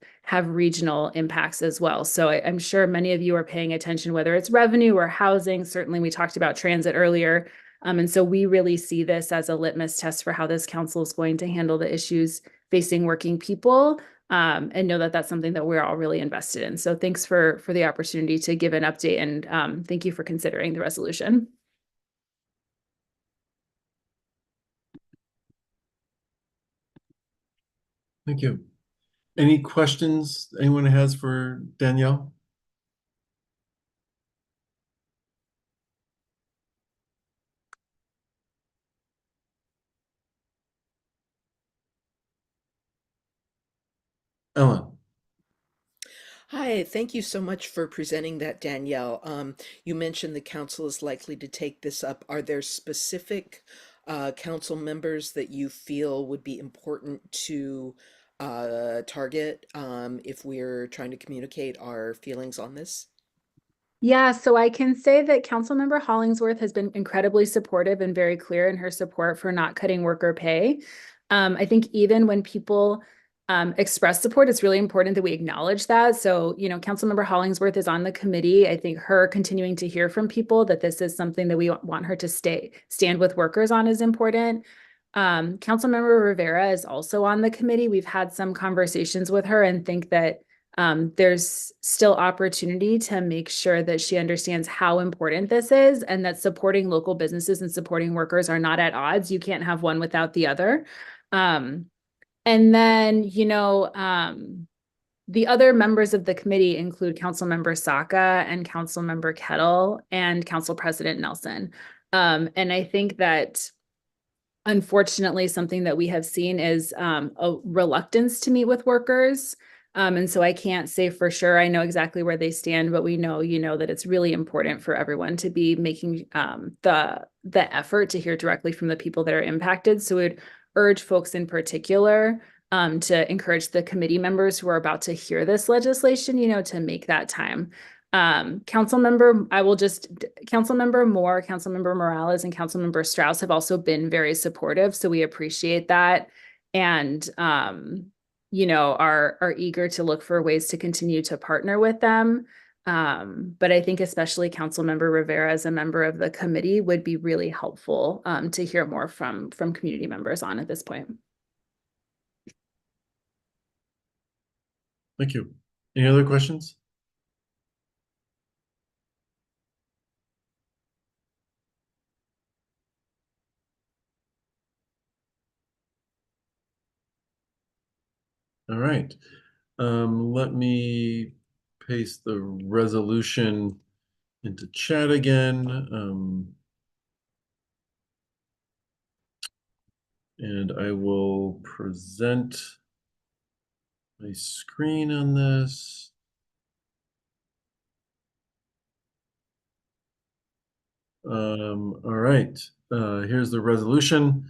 regional impacts as well. So I'm sure many of you are paying attention, whether it's revenue or housing. Certainly we talked about transit earlier. And so we really see this as a litmus test for how this council is going to handle the issues facing working people. And know that that's something that we're all really invested in. So thanks for the opportunity to give an update, and thank you for considering the resolution. Thank you. Any questions anyone has for Danielle? Ellen. Hi, thank you so much for presenting that, Danielle. You mentioned the council is likely to take this up. Are there specific council members that you feel would be important to target if we're trying to communicate our feelings on this? Yeah, so I can say that Councilmember Hollingsworth has been incredibly supportive and very clear in her support for not cutting worker pay. I think even when people express support, it's really important that we acknowledge that. So, Councilmember Hollingsworth is on the committee. I think her continuing to hear from people that this is something that we want her to stand with workers on is important. Councilmember Rivera is also on the committee. We've had some conversations with her and think that there's still opportunity to make sure that she understands how important this is, and that supporting local businesses and supporting workers are not at odds. You can't have one without the other. And then, the other members of the committee include Councilmember Saka and Councilmember Kettle and Council President Nelson. And I think that unfortunately, something that we have seen is a reluctance to meet with workers. And so I can't say for sure I know exactly where they stand, but we know, that it's really important for everyone to be making the effort to hear directly from the people that are impacted. So we'd urge folks in particular to encourage the committee members who are about to hear this legislation, to make that time. Councilmember Moore, Councilmember Morales, and Councilmember Strauss have also been very supportive. So we appreciate that. And, are eager to look for ways to continue to partner with them. But I think especially Councilmember Rivera, as a member of the committee, would be really helpful to hear more from community members on at this point. Thank you. Any other questions? All right. Let me paste the resolution into chat again. And I will present my screen on this. All right, here's the resolution.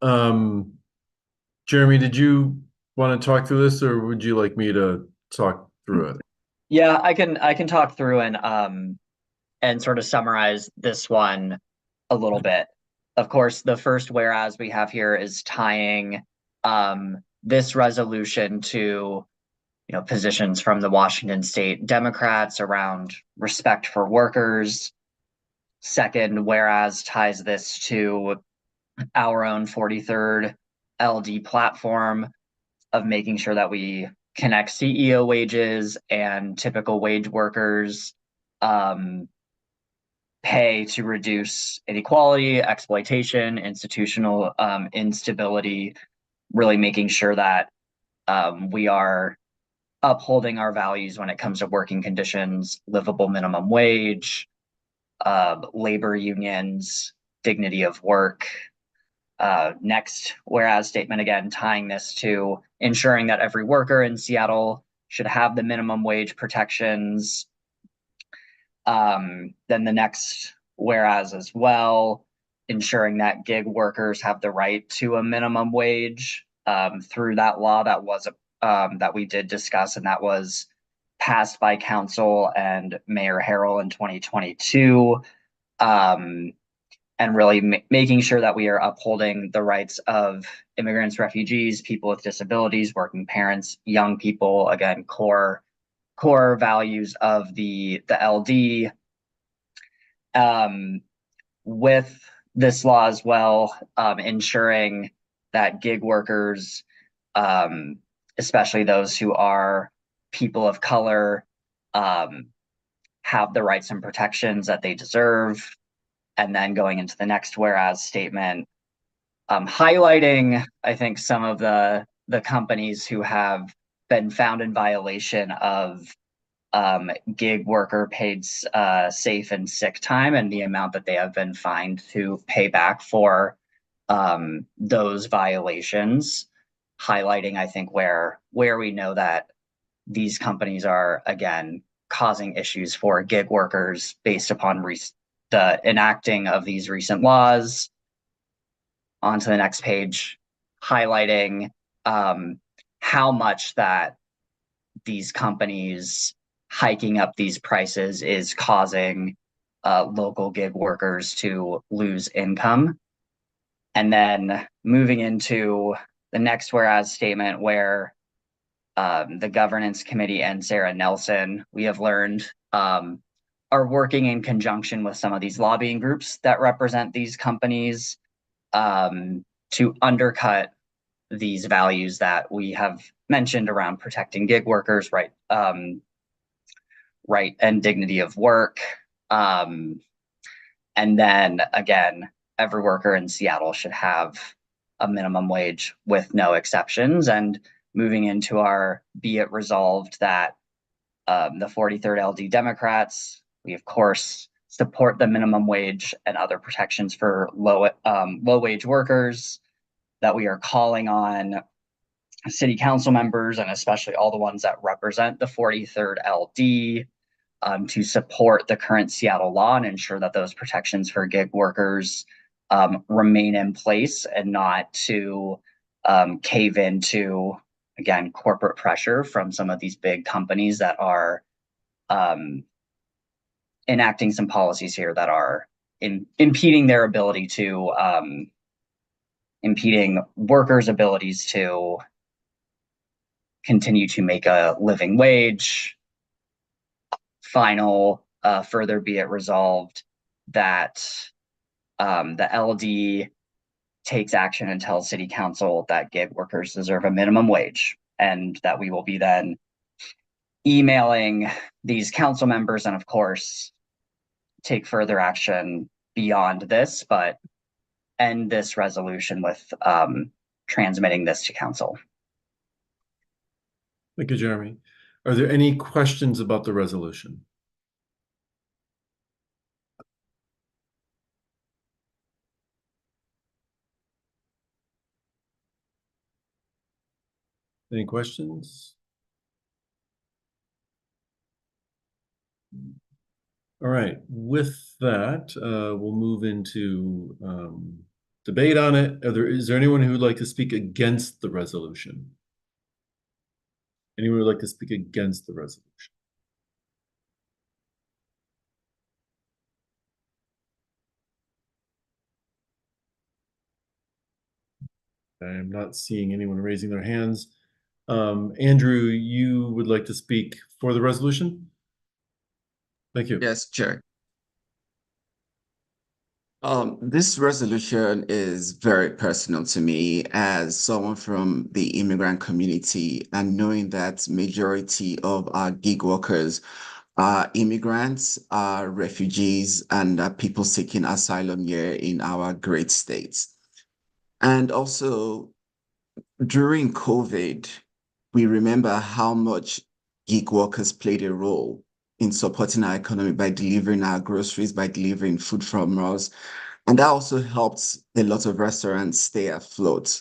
Jeremy, did you want to talk through this, or would you like me to talk through it? Yeah, I can talk through and sort of summarize this one a little bit. Of course, the first whereas we have here is tying this resolution to positions from the Washington State Democrats around respect for workers. Second, whereas ties this to our own 43rd LD platform of making sure that we connect CEO wages and typical wage workers pay to reduce inequality, exploitation, institutional instability, really making sure that we are upholding our values when it comes to working conditions, livable minimum wage, labor unions, dignity of work. Next, whereas statement, again, tying this to ensuring that every worker in Seattle should have the minimum wage protections. Then the next whereas as well, ensuring that gig workers have the right to a minimum wage through that law that was that we did discuss, and that was passed by council and Mayor Harrell in 2022. And really making sure that we are upholding the rights of immigrants, refugees, people with disabilities, working parents, young people, again, core values of the LD. With this law as well, ensuring that gig workers, especially those who are people of color, have the rights and protections that they deserve. And then going into the next whereas statement, highlighting, I think, some of the companies who have been found in violation of gig worker paid safe and sick time and the amount that they have been fined to pay back for those violations, highlighting, I think, where we know that these companies are, again, causing issues for gig workers based upon the enacting of these recent laws. On to the next page, highlighting how much that these companies hiking up these prices is causing local gig workers to lose income. And then moving into the next whereas statement, where the governance committee and Sarah Nelson, we have learned, are working in conjunction with some of these lobbying groups that represent these companies to undercut these values that we have mentioned around protecting gig workers, right and dignity of work. And then again, every worker in Seattle should have a minimum wage with no exceptions. And moving into our be it resolved that the 43rd LD Democrats, we of course support the minimum wage and other protections for low wage workers, that we are calling on city council members and especially all the ones that represent the 43rd LD to support the current Seattle law and ensure that those protections for gig workers remain in place and not to cave into, again, corporate pressure from some of these big companies that are enacting some policies here that are impeding their ability to, impeding workers' abilities to continue to make a living wage. Final, further be it resolved that the LD takes action and tells city council that gig workers deserve a minimum wage, and that we will be then emailing these council members and of course take further action beyond this, but end this resolution with transmitting this to council. Thank you, Jeremy. Are there any questions about the resolution? Any questions? All right, with that, we'll move into debate on it. Is there anyone who would like to speak against the resolution? Anyone who would like to speak against the resolution? I am not seeing anyone raising their hands. Andrew, you would like to speak for the resolution? Thank you. Yes, Chair. This resolution is very personal to me as someone from the immigrant community, and knowing that majority of our gig workers are immigrants, are refugees, and are people seeking asylum here in our great states. And also during COVID, we remember how much gig workers played a role in supporting our economy by delivering our groceries, by delivering food from us. And that also helped a lot of restaurants stay afloat.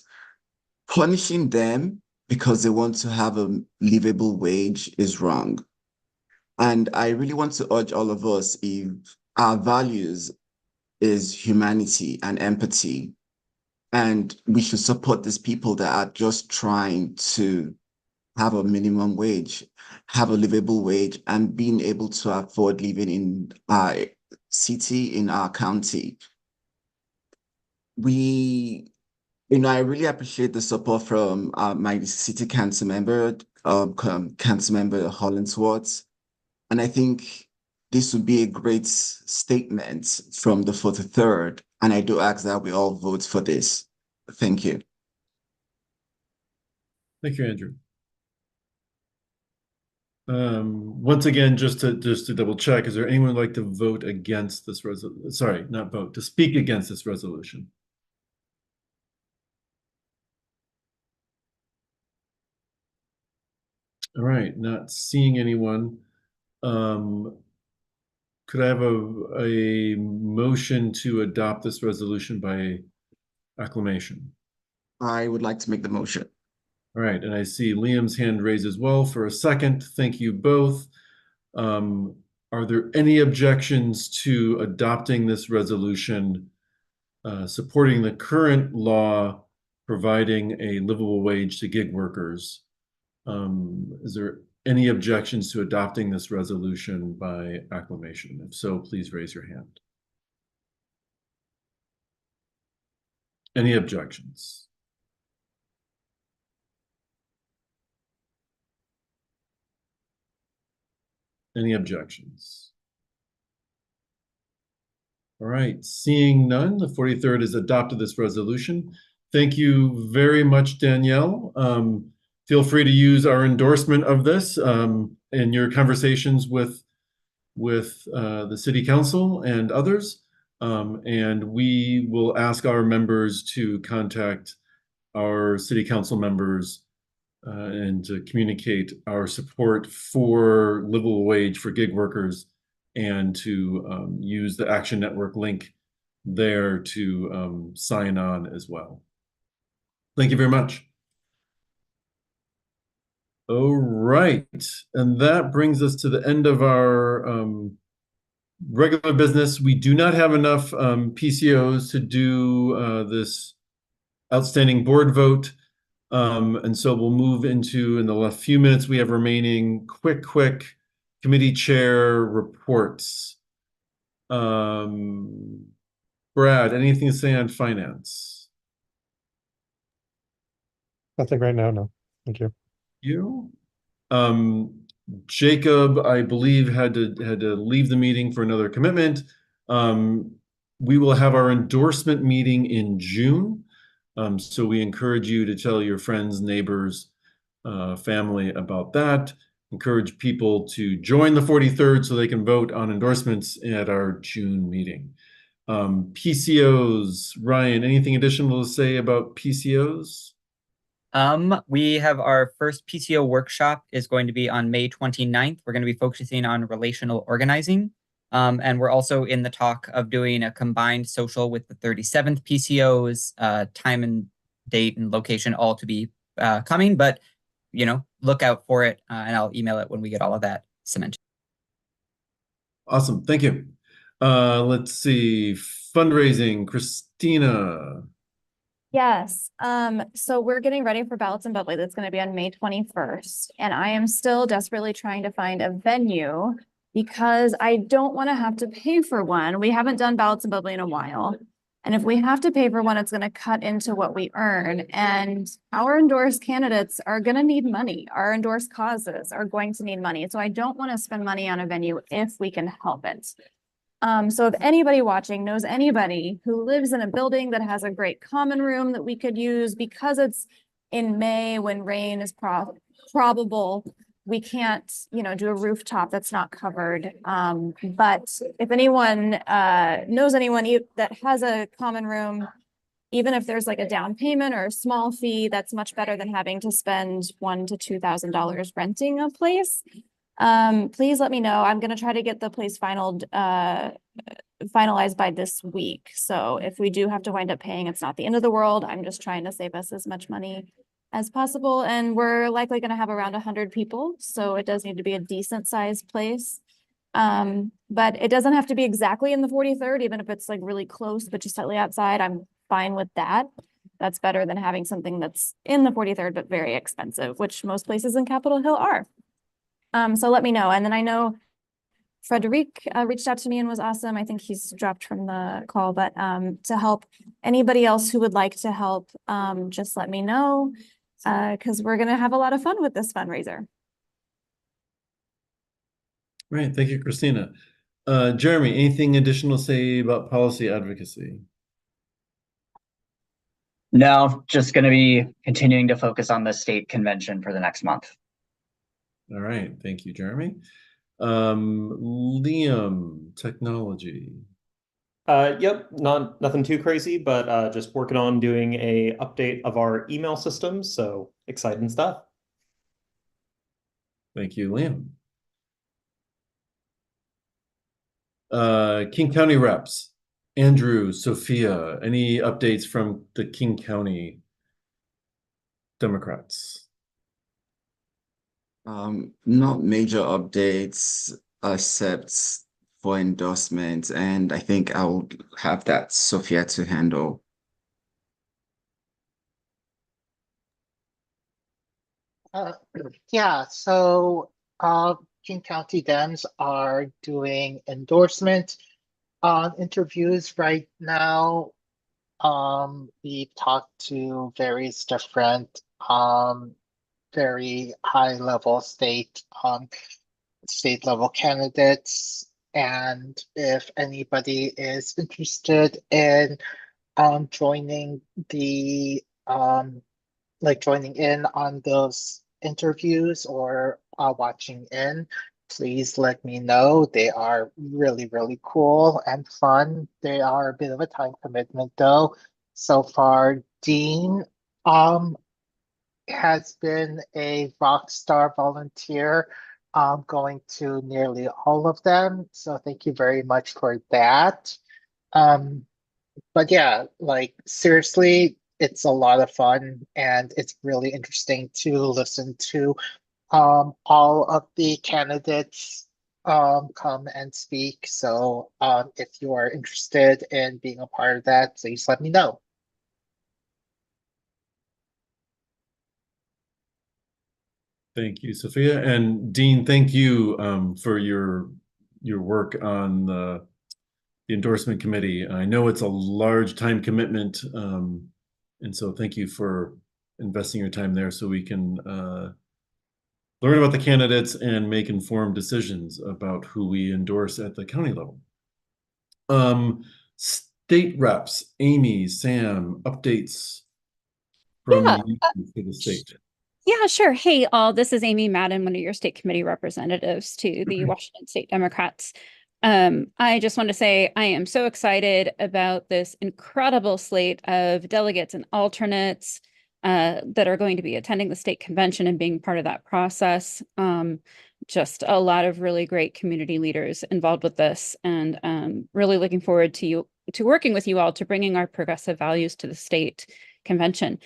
Punishing them because they want to have a livable wage is wrong. And I really want to urge all of us, if our values is humanity and empathy, and we should support these people that are just trying to have a minimum wage, have a livable wage, and being able to afford living in our city, in our county. I really appreciate the support from my city council member, Councilmember Hollingsworth. And I think this would be a great statement from the 43rd. And I do ask that we all vote for this. Thank you. Thank you, Andrew. Once again, just to double check, is there anyone who'd like to vote against this resolution? Sorry, not vote, to speak against this resolution? All right, not seeing anyone. Could I have a motion to adopt this resolution by acclamation? I would like to make the motion. All right, and I see Liam's hand raised as well for a second. Thank you both. Are there any objections to adopting this resolution, supporting the current law, providing a livable wage to gig workers? Is there any objections to adopting this resolution by acclamation? If so, please raise your hand. Any objections? Any objections? All right, seeing none, the 43rd has adopted this resolution. Thank you very much, Danielle. Feel free to use our endorsement of this in your conversations with the City Council and others. And we will ask our members to contact our City Council members and to communicate our support for livable wage for gig workers, and to use the Action Network link there to sign on as well. Thank you very much. All right, and that brings us to the end of our regular business. We do not have enough PCOs to do this outstanding board vote. And so we'll move into, in the few minutes we have remaining, quick committee chair reports. Brad, anything to say on finance? Nothing right now, no. Thank you. You? Jacob, I believe, had to leave the meeting for another commitment. We will have our endorsement meeting in June. So we encourage you to tell your friends, neighbors, family about that. Encourage people to join the 43rd so they can vote on endorsements at our June meeting. PCOs, Ryan, anything additional to say about PCOs? We have our first PCO workshop is going to be on May 29th. We're going to be focusing on relational organizing. And we're also in the talk of doing a combined social with the 37th PCOs, time and date and location all to be coming, but look out for it, and I'll email it when we get all of that cemented. Awesome, thank you. Let's see, fundraising, Christina. Yes. So we're getting ready for Ballots and Bubbly. That's going to be on May 21st. And I am still desperately trying to find a venue because I don't want to have to pay for one. We haven't done Ballots and Bubbly in a while. And if we have to pay for one, it's going to cut into what we earn. And our endorsed candidates are going to need money. Our endorsed causes are going to need money. So I don't want to spend money on a venue if we can help it. So if anybody watching knows anybody who lives in a building that has a great common room that we could use, because it's in May when rain is probable, we can't, do a rooftop that's not covered. But if anyone knows anyone that has a common room, even if there's like a down payment or a small fee, that's much better than having to spend $1,000 to $2,000 renting a place. Please let me know. I'm going to try to get the place finalized by this week. So if we do have to wind up paying, it's not the end of the world. I'm just trying to save us as much money as possible. And we're likely going to have around 100 people. So it does need to be a decent sized place. But it doesn't have to be exactly in the 43rd, even if it's like really close, but just slightly outside. I'm fine with that. That's better than having something that's in the 43rd, but very expensive, which most places in Capitol Hill are. So let me know. And then I know Frederic reached out to me and was awesome. I think he's dropped from the call, but to help anybody else who would like to help, just let me know, because we're going to have a lot of fun with this fundraiser. Right, thank you, Christina. Jeremy, anything additional to say about policy advocacy? No, just going to be continuing to focus on the state convention for the next month. All right, thank you, Jeremy. Liam, technology. Yep, nothing too crazy, but just working on doing a update of our email systems, so exciting stuff. Thank you, Liam. King County reps, Andrew, Sophia, any updates from the King County Democrats? Not major updates except for endorsements, and I think I will have that Sophia to handle. Yeah, so King County Dems are doing endorsement interviews right now. We've talked to various different very high level state level candidates, and if anybody is interested in joining the joining in on those interviews or watching in, please let me know. They are really, really cool and fun. They are a bit of a time commitment though. So far, Dean has been a rock star volunteer, going to nearly all of them. So thank you very much for that. But yeah, seriously, it's a lot of fun and it's really interesting to listen to all of the candidates come and speak. So if you are interested in being a part of that, please let me know. Thank you, Sophia. And Dean, thank you for your work on the endorsement committee. I know it's a large time commitment, and so thank you for investing your time there so we can learn about the candidates and make informed decisions about who we endorse at the county level. State reps, Amy, Sam, updates from you for the state. Yeah, sure. Hey, all. This is Amy Madden, one of your state committee representatives to the Washington State Democrats. I just want to say I am so excited about this incredible slate of delegates and alternates. that are going to be attending the state convention and being part of that process. Just a lot of really great community leaders involved with this, and really looking forward to working with you all to bringing our progressive values to the state convention.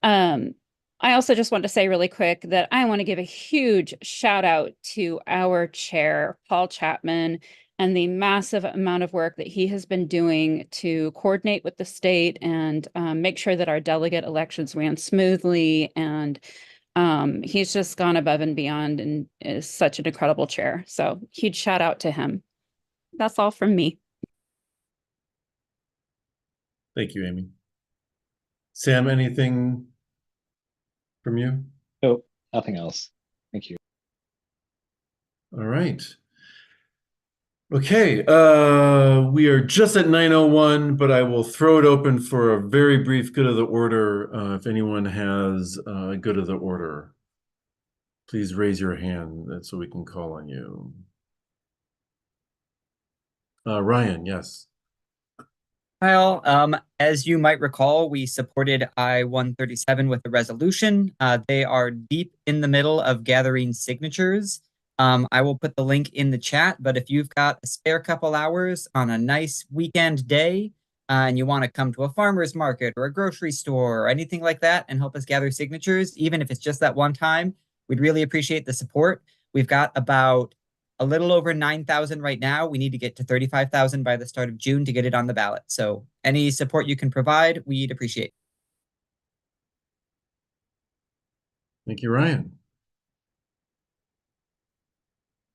I also just want to say really quick that I want to give a huge shout out to our chair, Paul Chapman, and the massive amount of work that he has been doing to coordinate with the state and make sure that our delegate elections ran smoothly. And he's just gone above and beyond and is such an incredible chair. So huge shout out to him. That's all from me. Thank you, Amy. Sam, anything from you? Nope, nothing else. Thank you. All right. Okay, we are just at 9:01, but I will throw it open for a very brief good of the order. If anyone has a good of the order, please raise your hand so we can call on you. Ryan, yes. Well, as you might recall, we supported I-137 with a resolution. They are deep in the middle of gathering signatures. I will put the link in the chat, but if you've got a spare couple hours on a nice weekend day and you want to come to a farmer's market or a grocery store or anything like that and help us gather signatures, even if it's just that one time, we'd really appreciate the support. We've got about a little over 9,000 right now. We need to get to 35,000 by the start of June to get it on the ballot. So any support you can provide, we'd appreciate. Thank you, Ryan.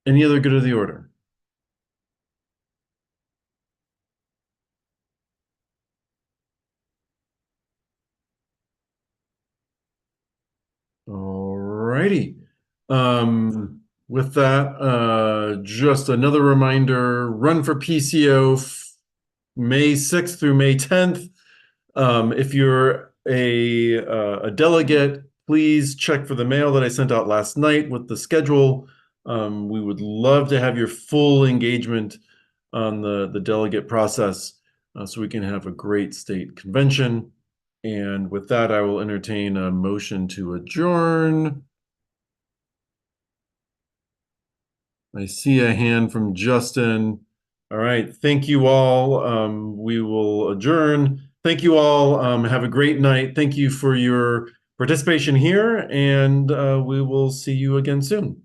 Any other good of the order? All righty. With that, just another reminder, run for PCO May 6th through May 10th. If you're a delegate, please check for the mail that I sent out last night with the schedule. We would love to have your full engagement on the delegate process so we can have a great state convention. And with that, I will entertain a motion to adjourn. I see a hand from Justin. All right, thank you all. We will adjourn. Thank you all. Have a great night. Thank you for your participation here, and we will see you again soon.